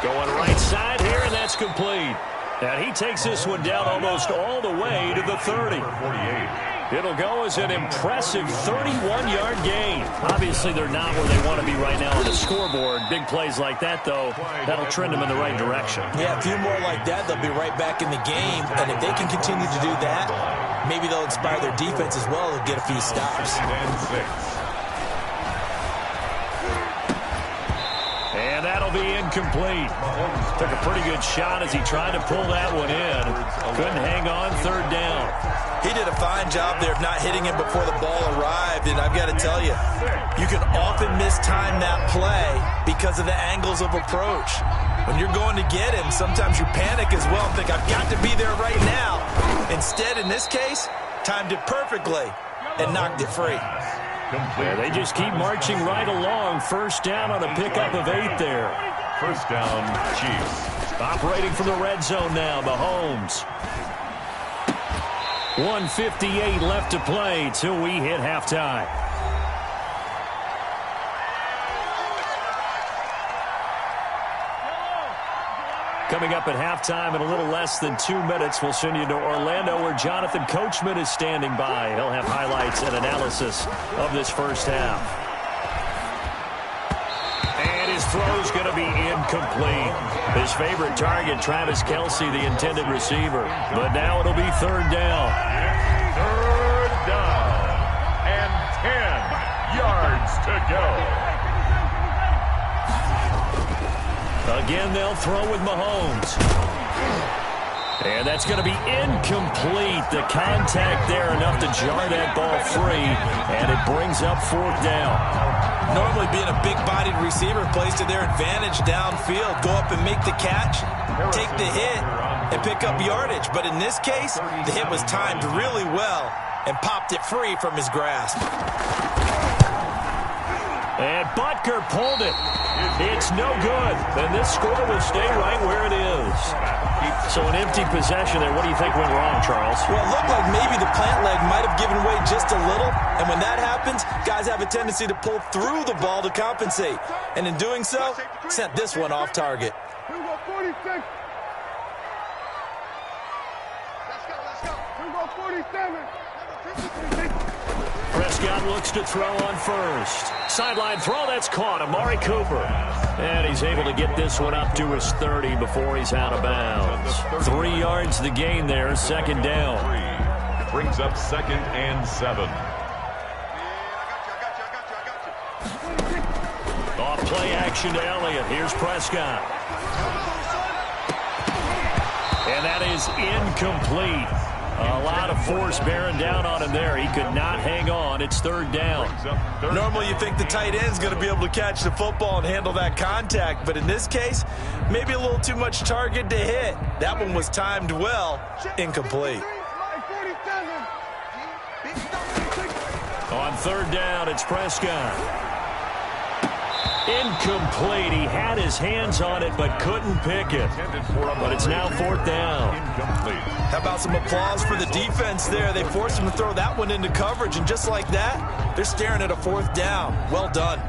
Going right side here, and that's complete. And he takes this one down almost all the way to the 30. 48. It'll go as an impressive 31-yard gain. Obviously, they're not where they want to be right now on the scoreboard. Big plays like that, though, that'll trend them in the right direction. Yeah, a few more like that, they'll be right back in the game. And if they can continue to do that, maybe they'll inspire their defense as well and get a few stops. And that'll be incomplete. Took a pretty good shot as he tried to pull that one in. Couldn't hang on 3rd down. He did a fine job there of not hitting him before the ball arrived, and I've got to tell you, you can often mistime that play because of the angles of approach. When you're going to get him, sometimes you panic as well and think, I've got to be there right now. Instead, in this case, timed it perfectly and knocked it free. Yeah, they just keep marching right along. 1st down on a pickup of 8 there. 1st down, Chiefs. Operating from the red zone now, Mahomes. 1:58 left to play till we hit halftime. Coming up at halftime in a little less than 2 minutes, we'll send you to Orlando where Jonathan Coachman is standing by. He'll have highlights and analysis of this 1st half. And his throw's going to be incomplete. His favorite target, Travis Kelce, the intended receiver. But now it'll be 3rd down. 3rd down. And 10 yards to go. Again, they'll throw with Mahomes. And that's going to be incomplete. The contact there enough to jar that ball free, and it brings up 4th down. Normally being a big-bodied receiver plays to their advantage downfield. Go up and make the catch, take the hit, and pick up yardage. But in this case, the hit was timed really well and popped it free from his grasp. And Butker pulled it. It's no good. And this score will stay right where it is. So an empty possession there. What do you think went wrong, Charles? Well, it looked like maybe the plant leg might have given way just a little. And when that happens, guys have a tendency to pull through the ball to compensate. And in doing so, sent this one off target. Prescott looks to throw on first. Sideline throw, that's caught. Amari Cooper. And he's able to get this one up to his 30 before he's out of bounds. 3 yards the gain there, second down. Brings up 2nd and 7. Off play action to Elliott. Here's Prescott. And that is incomplete. A lot of force bearing down on him there. He could not hang on. It's 3rd down. Normally you think the tight end's going to be able to catch the football and handle that contact, but in this case, maybe a little too much target to hit. That one was timed well. Incomplete. On 3rd down, it's Prescott. Incomplete. He had his hands on it but couldn't pick it. But it's now 4th down. Incomplete. How about some applause for the defense there? They forced him to throw that one into coverage, and just like that, they're staring at a 4th down. Well done.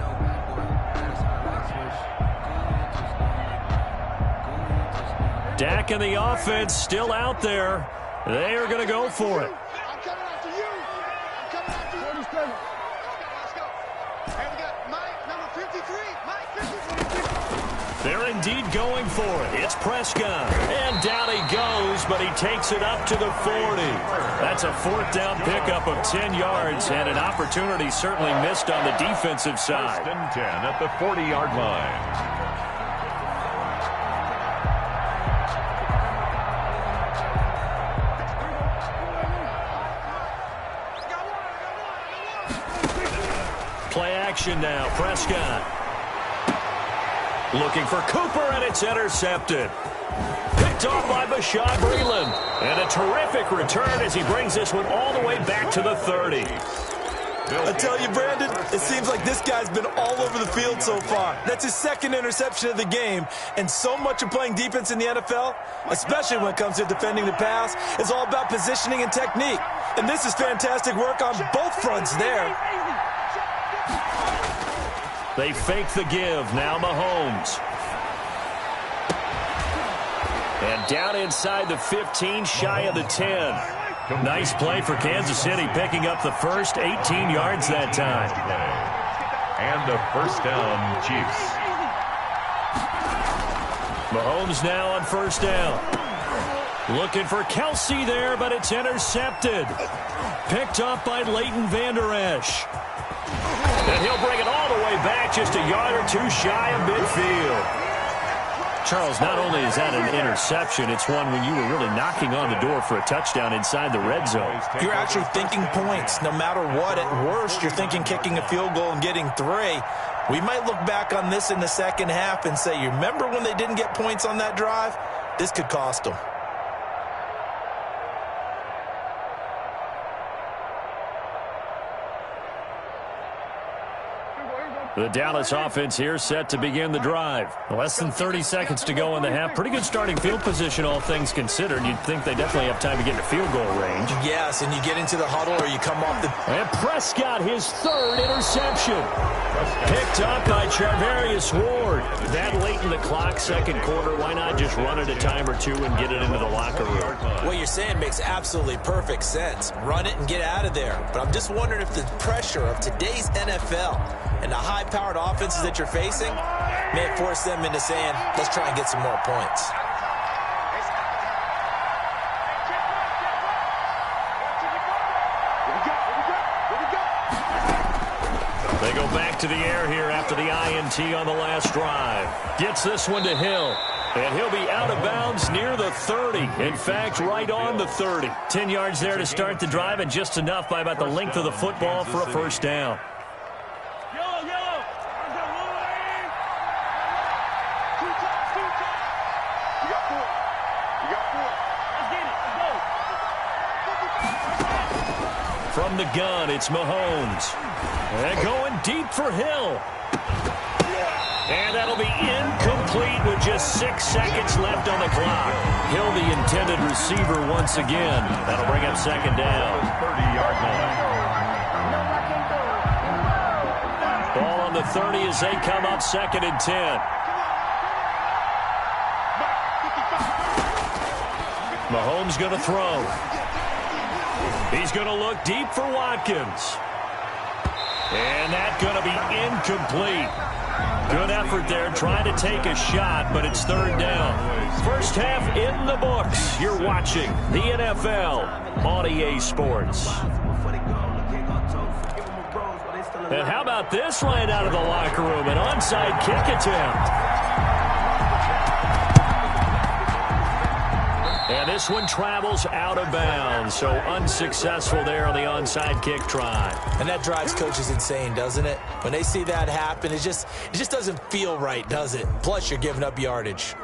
Dak and the offense still out there. They are going to go for it. I'm coming after you. I'm coming after you. Let's go. Hey, we got Mike, number 53. Mike, 53. They're indeed going for it. It's Prescott. And down he goes, but he takes it up to the 40. That's a 4th down pickup of 10 yards, and an opportunity certainly missed on the defensive side. 1st and 10 at the 40-yard line. Play action now. Prescott looking for Cooper, and it's intercepted. Picked off by Bashaud Breeland. And a terrific return as he brings this one all the way back to the 30. I tell you, Brandon, it seems like this guy's been all over the field so far. That's his 2nd interception of the game. And so much of playing defense in the NFL, especially when it comes to defending the pass, is all about positioning and technique. And this is fantastic work on both fronts there. They fake the give. Now Mahomes. And down inside the 15, shy of the 10. Nice play for Kansas City, picking up the first 18 yards that time. And a 1st down, Chiefs. Mahomes now on 1st down. Looking for Kelsey there, but it's intercepted. Picked up by Leighton Vander Esch. And he'll bring it all the way back, just a yard or 2 shy of midfield. Charles, not only is that an interception, it's one when you were really knocking on the door for a touchdown inside the red zone. You're actually thinking points. No matter what, at worst, you're thinking kicking a field goal and getting 3. We might look back on this in the second half and say, you remember when they didn't get points on that drive? This could cost them. The Dallas offense here set to begin the drive. Less than 30 seconds to go in the half. Pretty good starting field position, all things considered. You'd think they definitely have time to get into field goal range. Yes, and you get into the huddle or you come off the... And Prescott, his 3rd interception. Picked up by Charvarius Ward. That late in the clock, 2nd quarter. Why not just run it a time or 2 and get it into the locker room? What you're saying makes absolutely perfect sense. Run it and get out of there. But I'm just wondering if the pressure of today's NFL and the high-powered offenses that you're facing may force them into saying, let's try and get some more points. They go back to the air here after the INT on the last drive. Gets this one to Hill. And he'll be out of bounds near the 30. In fact, right on the 30. 10 yards there to start the drive, and just enough by about the length of the football for a 1st down. From the gun, it's Mahomes. And going deep for Hill. And that'll be incomplete with just 6 seconds left on the clock. Hill, the intended receiver once again. That'll bring up 2nd down. 30-yard line. Ball on the 30 as they come up 2nd and 10. Mahomes going to throw. He's going to look deep for Watkins. And that's going to be incomplete. Good effort there trying to take a shot, but it's third down. First half in the books. You're watching the NFL on EA Sports. And how about this line out of the locker room? An onside kick attempt. And this one travels out of bounds, so unsuccessful there on the onside kick try. And that drives coaches insane, doesn't it? When they see that happen, it just doesn't feel right, does it? Plus, you're giving up yardage.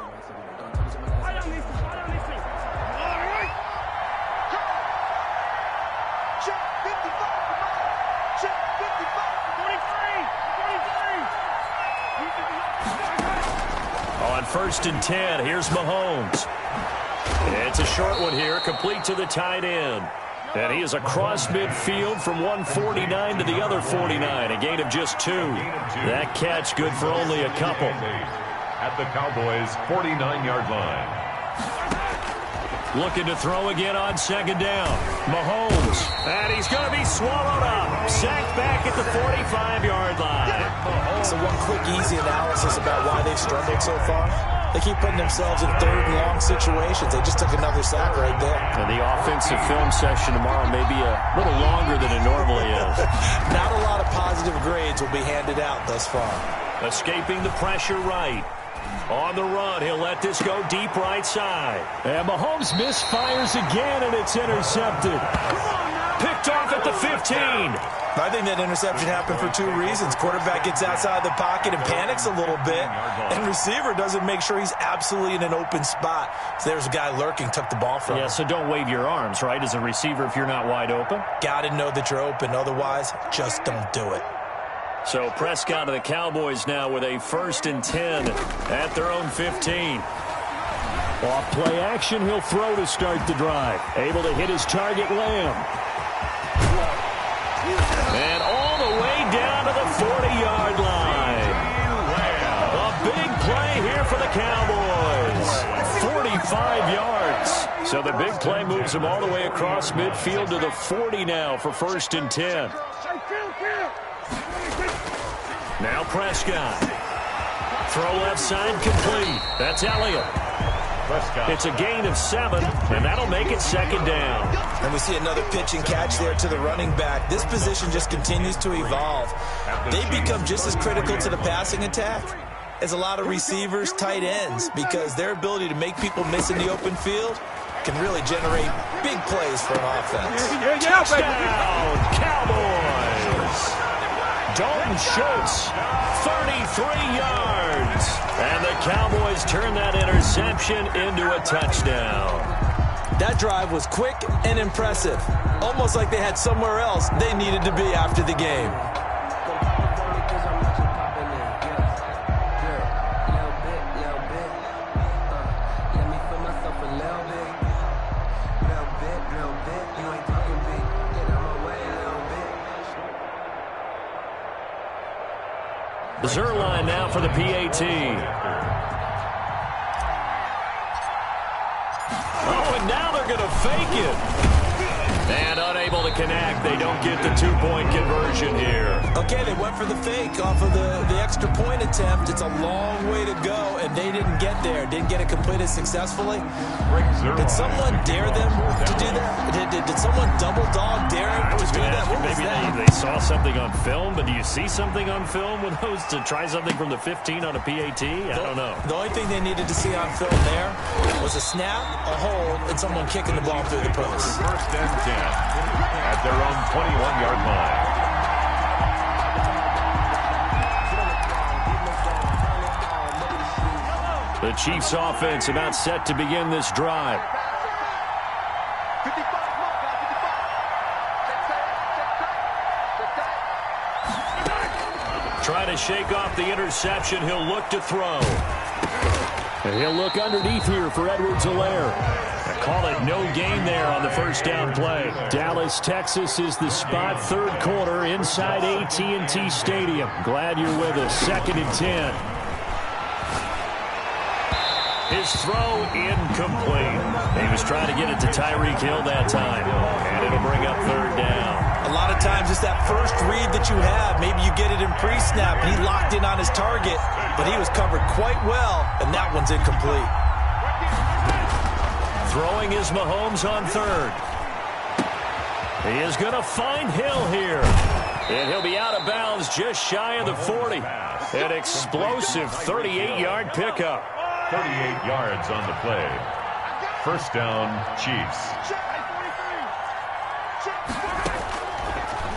On 1st and 10, here's Mahomes. It's a short one here, complete to the tight end. And he is across midfield from 149 to the other 49, a gain of just 2. That catch good for only a couple. At the Cowboys' 49-yard line. Looking to throw again on 2nd down. Mahomes, and he's going to be swallowed up. Sacked back at the 45-yard line. So one quick, easy analysis about why they've struggled so far. They keep putting themselves in 3rd and long situations. They just took another sack right there. And the offensive film session tomorrow may be a little longer than it normally is. Not a lot of positive grades will be handed out thus far. Escaping the pressure right. On the run, he'll let this go deep right side. And Mahomes misfires again, and it's intercepted. Picked off at the 15. I think that interception happened for 2 reasons. Quarterback gets outside the pocket and panics a little bit, and receiver doesn't make sure he's absolutely in an open spot. So there's a guy lurking, took the ball from him. Yeah, so don't wave your arms, right, as a receiver if you're not wide open. Got to know that you're open. Otherwise, just don't do it. So Prescott of the Cowboys now with a 1st and 10 at their own 15. Off play action, he'll throw to start the drive. Able to hit his target, Lamb. And all the way down to the 40-yard line. A big play here for the Cowboys. 45 yards. So the big play moves them all the way across midfield to the 40 now for 1st and 10. Now Prescott. Throw left side complete. That's Elliott. Prescott. It's a gain of 7, and that'll make it 2nd down. And we see another pitch and catch there to the running back. This position just continues to evolve. They become just as critical to the passing attack as a lot of receivers, tight ends, because their ability to make people miss in the open field can really generate big plays for an offense. Touchdown, Cowboys! Dalton Schultz, 33 yards. And the Cowboys turn that interception into a touchdown. That drive was quick and impressive. Almost like they had somewhere else they needed to be after the game. Zuerlein now for the PAT. Oh, and now they're going to fake it. And unable to connect. They don't get the 2-point conversion here. Okay, they went for the fake off of the extra point attempt. It's a long way to go, and they didn't get there. Didn't get it completed successfully. Did someone dare them to do that? Did someone double dog dare them to do that? What was that? Maybe they saw something on film, but do you see something on film with those to try something from the 15 on a PAT? I don't know. The only thing they needed to see on film there was a snap, a hold, and someone kicking the ball through the post. 1st and 10 at their own 21-yard line. The Chiefs offense about set to begin this drive. Try to shake off the interception. He'll look to throw. And he'll look underneath here for Edwards-Helaire. Call it no gain there on the 1st down play. Dallas, Texas is the spot. 3rd quarter inside AT&T Stadium. Glad you're with us. 2nd and 10. His throw incomplete. He was trying to get it to Tyreek Hill that time. And it'll bring up times it's that first read that you have. Maybe you get it in pre-snap, and he locked in on his target, but he was covered quite well, and that one's incomplete. Throwing is Mahomes on third. He is going to find Hill here. And he'll be out of bounds just shy of the 40. An explosive 38-yard pickup. 38 yards on the play. First down, Chiefs.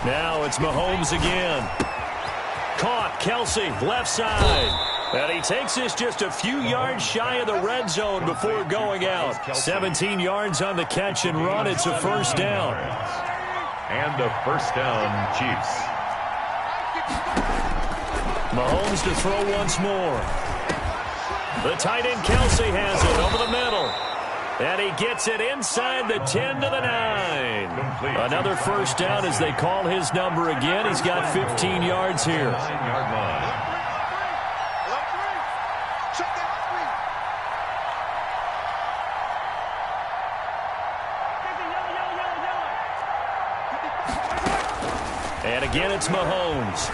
Now it's Mahomes again. Caught, Kelsey, left side. And he takes this just a few yards shy of the red zone before going out. 17 yards on the catch and run. It's a first down. And a first down, Chiefs. Mahomes to throw once more. The tight end Kelsey has it over the middle. And he gets it inside the 10 to the 9. Another first down as they call his number again. He's got 15 yards here. 9-yard line. And again, it's Mahomes.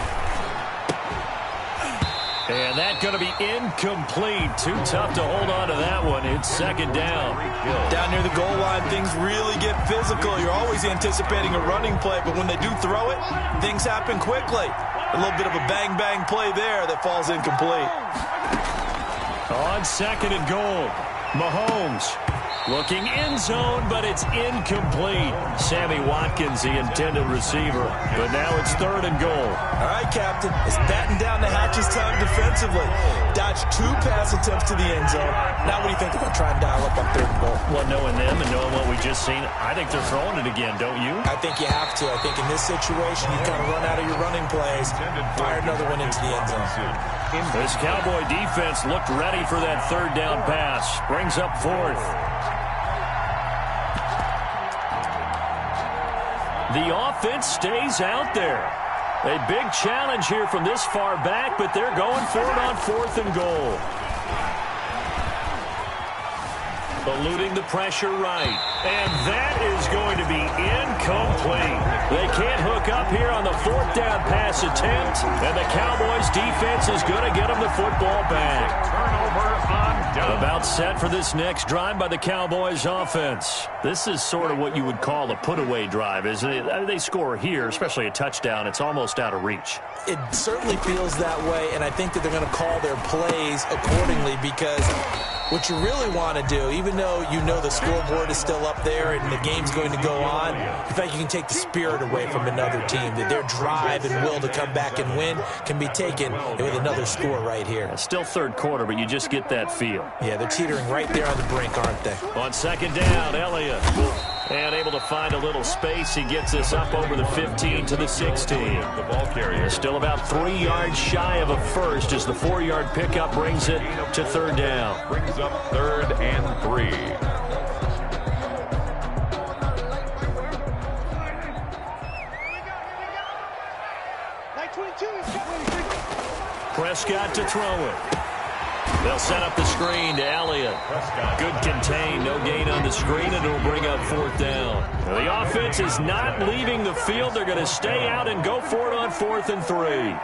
And that's going to be incomplete. Too tough to hold on to that one. It's second down. Down near the goal line, things really get physical. You're always anticipating a running play, but when they do throw it, things happen quickly. A little bit of a bang-bang play there that falls incomplete. On second and goal, Mahomes looking end zone, but it's incomplete. Sammy Watkins, the intended receiver. But now it's third and goal. All right, Captain. It's batten down the hatches time defensively. Dodged 2 pass attempts to the end zone. Now what do you think they're going to try and dial up on third and goal? Well, knowing them and knowing what we just seen, I think they're throwing it again, don't you? I think you have to. I think in this situation, you kind of run out of your running plays, fire another one into the end zone. This Cowboy defense looked ready for that third down pass. Brings up fourth. The offense stays out there. A big challenge here from this far back, but they're going for it on fourth and goal. Eluding the pressure right. And that is going to be incomplete. They can't hook up here on the fourth down pass attempt, and the Cowboys defense is going to get them the football back. Turnover on down. About set for this next drive by the Cowboys offense. This is sort of what you would call a put-away drive, isn't it? I mean, they score here, especially a touchdown. It's almost out of reach. It certainly feels that way, and I think that they're going to call their plays accordingly because what you really want to do, even though you know the scoreboard is still up there and the game's going to go on, in fact, you can take the spirit away from another team, that their drive and will to come back and win can be taken with another score right here. It's still third quarter, but you just get that feel. Yeah, they're teetering right there on the brink, aren't they? On second down, Elliott. And able to find a little space. He gets us up over the 15 to the 16. The ball carrier. Still about 3 yards shy of a first as the 4-yard pickup brings it to third down. Brings up third and 3. Prescott to throw it. They'll set up the screen to Elliott. Good contain, no gain on the screen, and it'll bring up fourth down. The offense is not leaving the field. They're going to stay out and go for it on 4th and 3.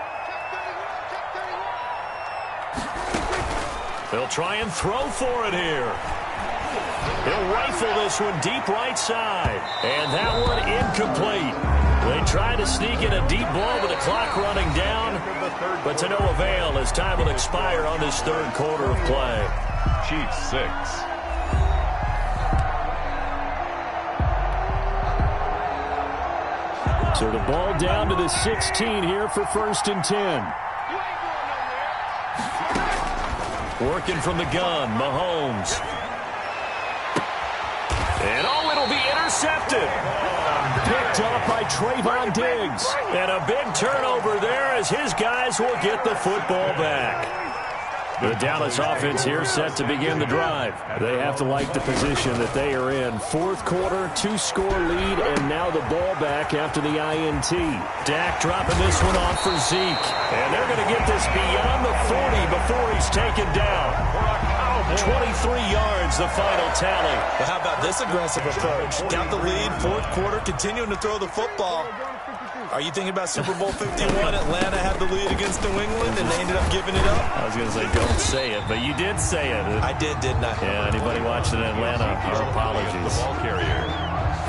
They'll try and throw for it here. He'll rifle this one deep right side. And that one incomplete. They tried to sneak in a deep ball with the clock running down, but to no avail as time will expire on this third quarter of play. Chiefs 6. So the ball down to the 16 here for 1st and 10. Working from the gun, Mahomes. And it'll be intercepted. Picked up by Trayvon Diggs. And a big turnover there as his guys will get the football back. The Dallas offense here set to begin the drive. They have to like the position that they are in. 4th quarter, 2-score lead, and now the ball back after the INT. Dak dropping this one off for Zeke. And they're going to get this beyond the 40 before he's taken down. For a 23 yards, the final tally. But how about this aggressive approach? Got the lead, fourth quarter, continuing to throw the football. Are you thinking about Super Bowl 51? Atlanta had the lead against New England, and they ended up giving it up? I was going to say, don't say it, but you did say it. I did, didn't I? Yeah, anybody watching Atlanta, our apologies. The ball carrier.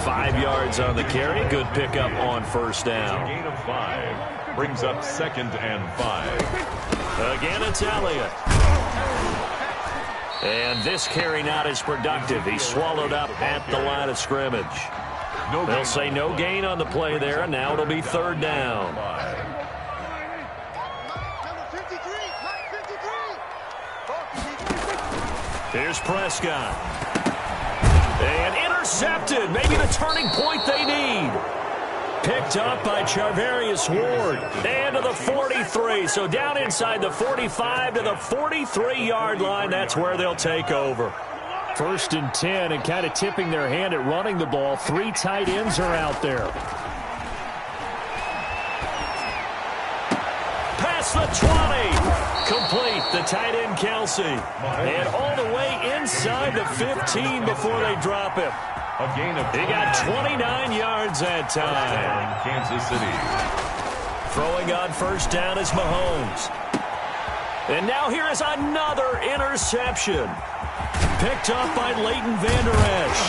5 yards on the carry. Good pickup on first down. Gain of 5. Brings up 2nd and 5. Again, it's Elliott. And this carry not as productive. He swallowed up at the line of scrimmage. They'll say no gain on the play there, and now it'll be 3rd down. Here's Prescott. And intercepted. Maybe the turning point they need. Picked up by Charvarius Ward. And to the 43. So down inside the 45 to the 43-yard line. That's where they'll take over. 1st and 10, and kind of tipping their hand at running the ball. 3 tight ends are out there. Past the 20. Complete. The tight end, Kelsey. And all the way inside the 15 before they drop him. A gain of 5. He got 29 yards that time. Kansas City. Throwing on first down is Mahomes. And now here is another interception. Picked up by Leighton Vander Esch.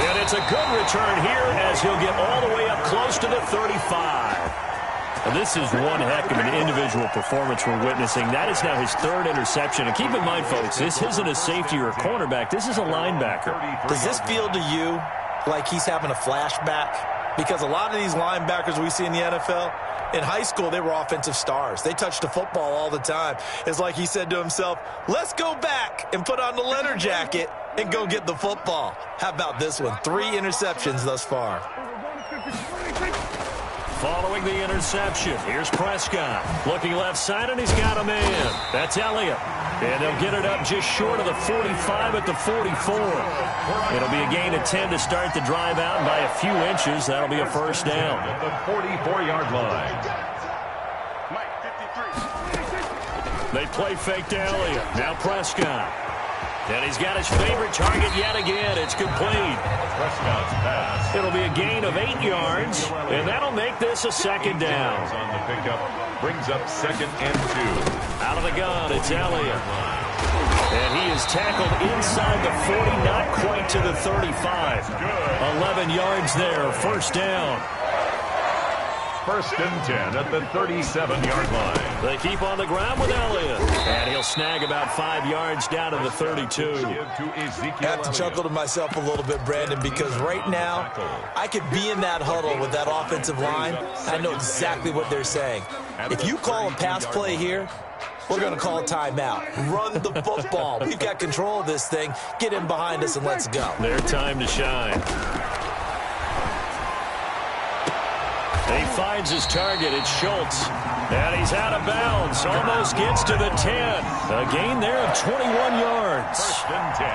And it's a good return here as he'll get all the way up close to the 35. And this is one heck of an individual performance we're witnessing. That is now his 3rd interception. And keep in mind, folks, this isn't a safety or a cornerback. This is a linebacker. Does this feel to you like he's having a flashback? Because a lot of these linebackers we see in the NFL, in high school, they were offensive stars. They touched the football all the time. It's like he said to himself, let's go back and put on the leather jacket and go get the football. How about this one? 3 interceptions thus far. Following the interception, here's Prescott. Looking left side, and he's got a man. That's Elliott. And they'll get it up just short of the 45 at the 44. It'll be a gain of 10 to start the drive out, and by a few inches, that'll be a first down. At the 44-yard line. They play fake to Elliott. Now Prescott. And he's got his favorite target yet again. It's complete. Prescott's pass. It'll be a gain of 8 yards, and that'll make this a second down. On the pickup, brings up 2nd and 2. Out of the gun, it's Elliott. And he is tackled inside the 40, not quite to the 35. 11 yards there, first down. 1st and 10 at the 37-yard line. They keep on the ground with Elliott. And he'll snag about 5 yards down to the 32. I have to chuckle to myself a little bit, Brandon, because right now I could be in that huddle with that offensive line. I know exactly what they're saying. If you call a pass play here, we're going to call a timeout. Run the football. We've got control of this thing. Get in behind us and let's go. Their time to shine. He finds his target. It's Schultz. And he's out of bounds. Almost gets to the 10. A gain there of 21 yards.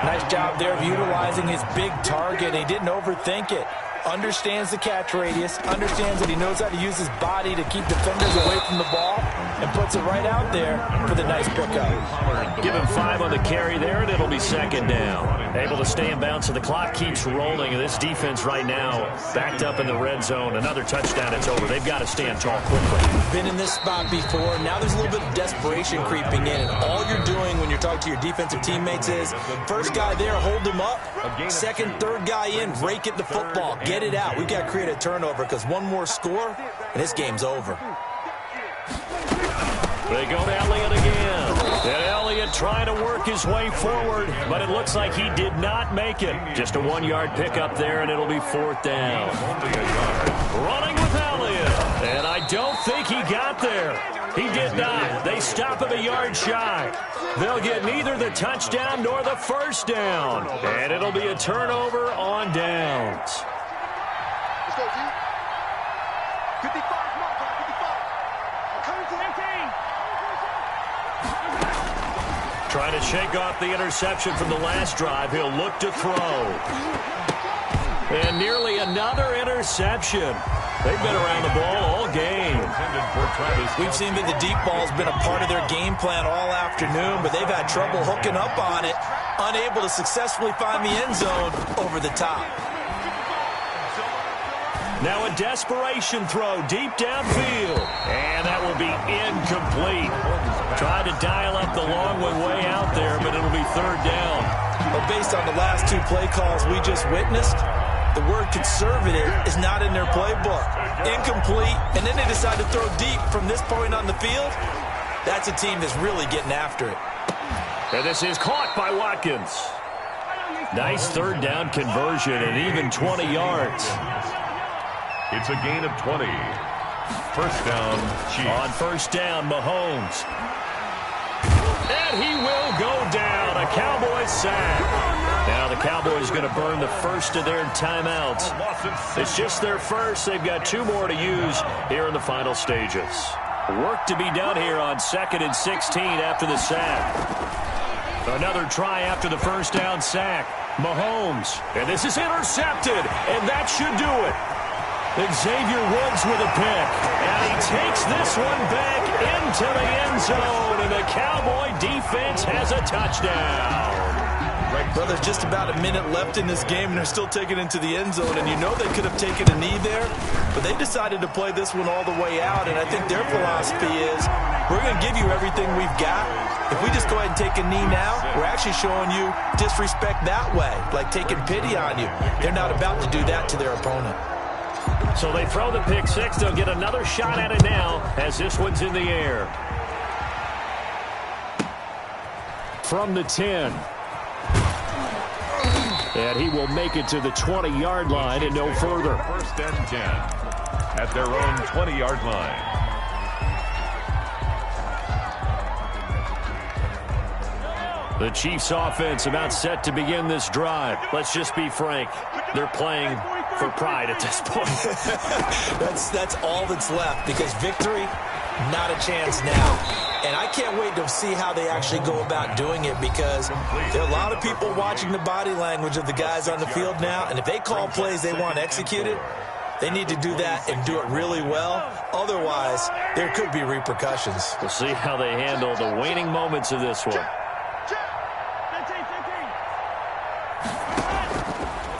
Nice job there of utilizing his big target. He didn't overthink it. Understands the catch radius. Understands that he knows how to use his body to keep defenders away from the ball. And puts it right out there for the nice pickup. Give him 5 on the carry there, and it'll be second down. Able to stay in bounds, so the clock keeps rolling. And this defense right now backed up in the red zone. Another touchdown, it's over. They've got to stand tall quickly. Been in this spot before. Now there's a little bit of desperation creeping in. And all you're doing when you're talking to your defensive teammates is, first guy there, hold him up. Second, third guy in, rake at the football. Get it out. We've got to create a turnover because one more score, and this game's over. They go to Elliott again. And Elliott trying to work his way forward, but it looks like he did not make it. Just a 1-yard pickup there, and it'll be 4th down. Running with Elliott. And I don't think he got there. He did not. They stop him a yard shy. They'll get neither the touchdown nor the first down. And it'll be a turnover on downs. Let's go, G. 55, mark, 55. Coming to 18. Trying to shake off the interception from the last drive. He'll look to throw. And nearly another interception. interception. They've been around the ball all game. We've seen that the deep ball has been a part of their game plan all afternoon, but they've had trouble hooking up on it, unable to successfully find the end zone over the top. Now a desperation throw deep downfield. And that will be incomplete. Tried to dial up the long one way out there, but it'll be third down. But based on the last 2 play calls we just witnessed, the word conservative is not in their playbook. Incomplete, and then they decide to throw deep from this point on the field. That's a team that's really getting after it. And this is caught by Watkins. Nice third down conversion and even 20 yards. It's a gain of 20. First down, Chiefs. On first down, Mahomes. And he will go down. A Cowboys sack. Now the Cowboys going to burn the first of their timeouts. It's just their first. They've got 2 more to use here in the final stages. Work to be done here on 2nd and 16 after the sack. Another try after the first down sack. Mahomes. And this is intercepted. And that should do it. Xavier Woods with a pick. And he takes this one back into the end zone. And the Cowboy defense has a touchdown. Right, brothers, just about a minute left in this game, and they're still taking it into the end zone. And you know they could have taken a knee there, but they decided to play this one all the way out. And I think their philosophy is, we're going to give you everything we've got. If we just go ahead and take a knee now, we're actually showing you disrespect that way, like taking pity on you. They're not about to do that to their opponent. So they throw the pick six. They'll get another shot at it now as this one's in the air. From the 10. And he will make it to the 20-yard line and no further. First and 10 at their own 20-yard line. The Chiefs offense about set to begin this drive. Let's just be frank. They're playing for pride at this point. That's all that's left, because victory, not a chance now. And I can't wait to see how they actually go about doing it, because there are a lot of people watching the body language of the guys on the field now, and if they call plays they want executed, they need to do that and do it really well. Otherwise, there could be repercussions. We'll see how they handle the waning moments of this one.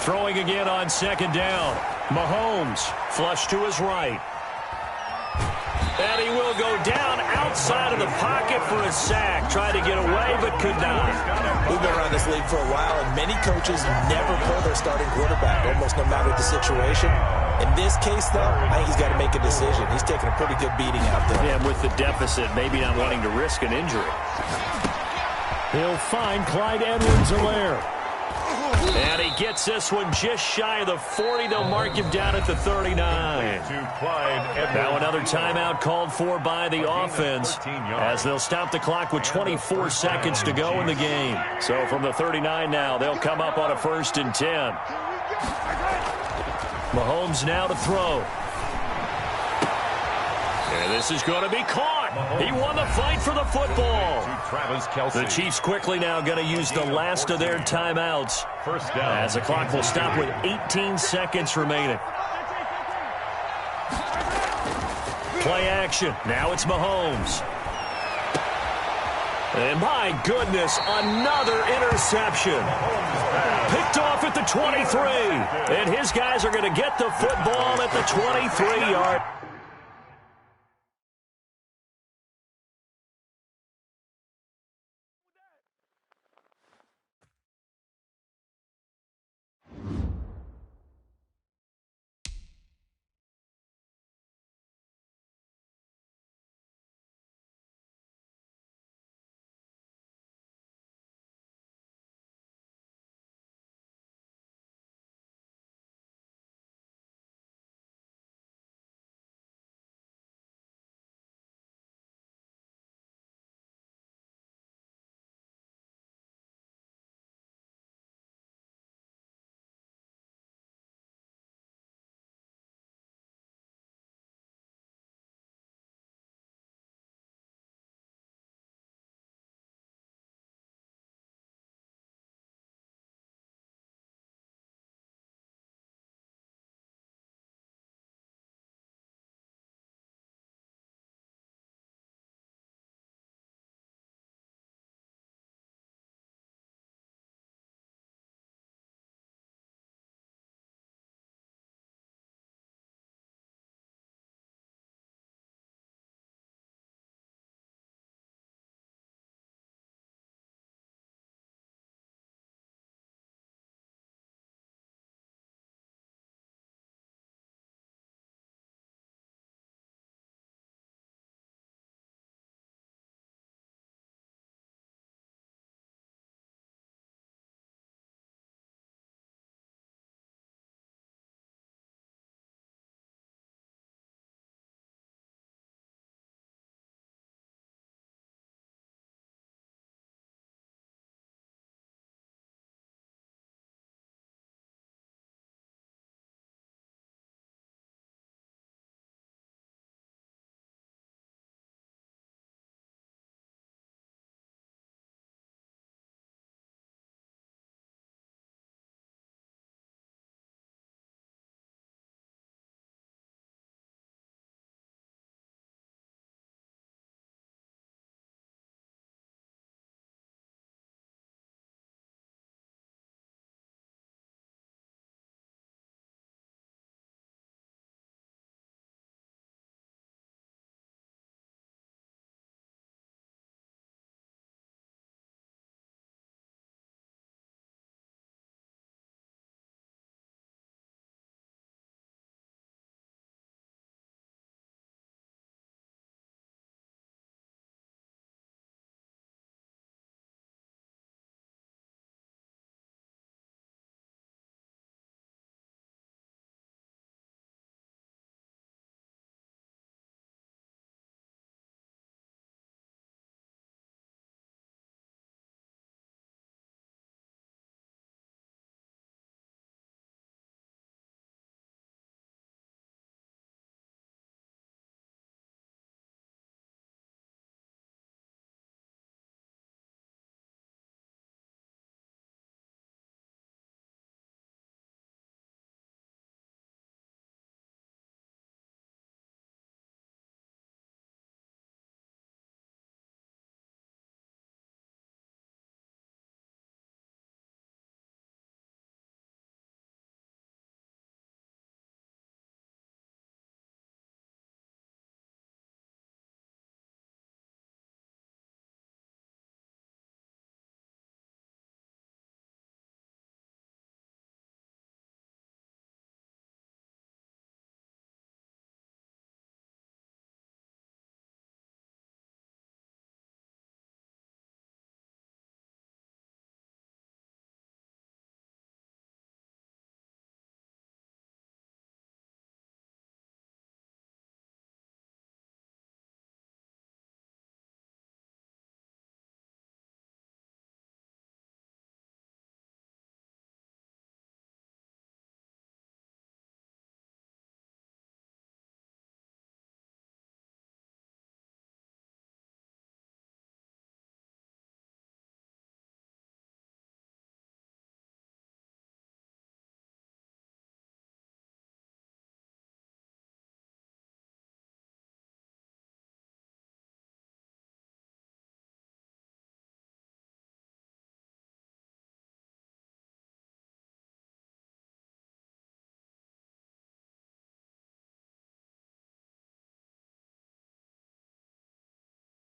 Throwing again on second down. Mahomes flush to his right. And he will go down outside of the pocket for a sack. Tried to get away, but could not. We've been around this league for a while, and many coaches never pull their starting quarterback, almost no matter the situation. In this case, though, I think he's got to make a decision. He's taking a pretty good beating out there. Yeah, with the deficit, maybe not wanting to risk an injury. He'll find Clyde Edwards-Helaire. And he gets this one just shy of the 40. They'll mark him down at the 39. Now another timeout called for by the offense, as they'll stop the clock with 24 seconds to go in the game. So from the 39 now, they'll come up on a 1st and 10. Mahomes now to throw. And this is going to be caught. He won the fight for the football. The Chiefs quickly now going to use the last of their timeouts, First down, as the clock will stop with 18 seconds remaining. Play action. Now it's Mahomes. And my goodness, another interception. Picked off at the 23. And his guys are going to get the football at the 23-yard.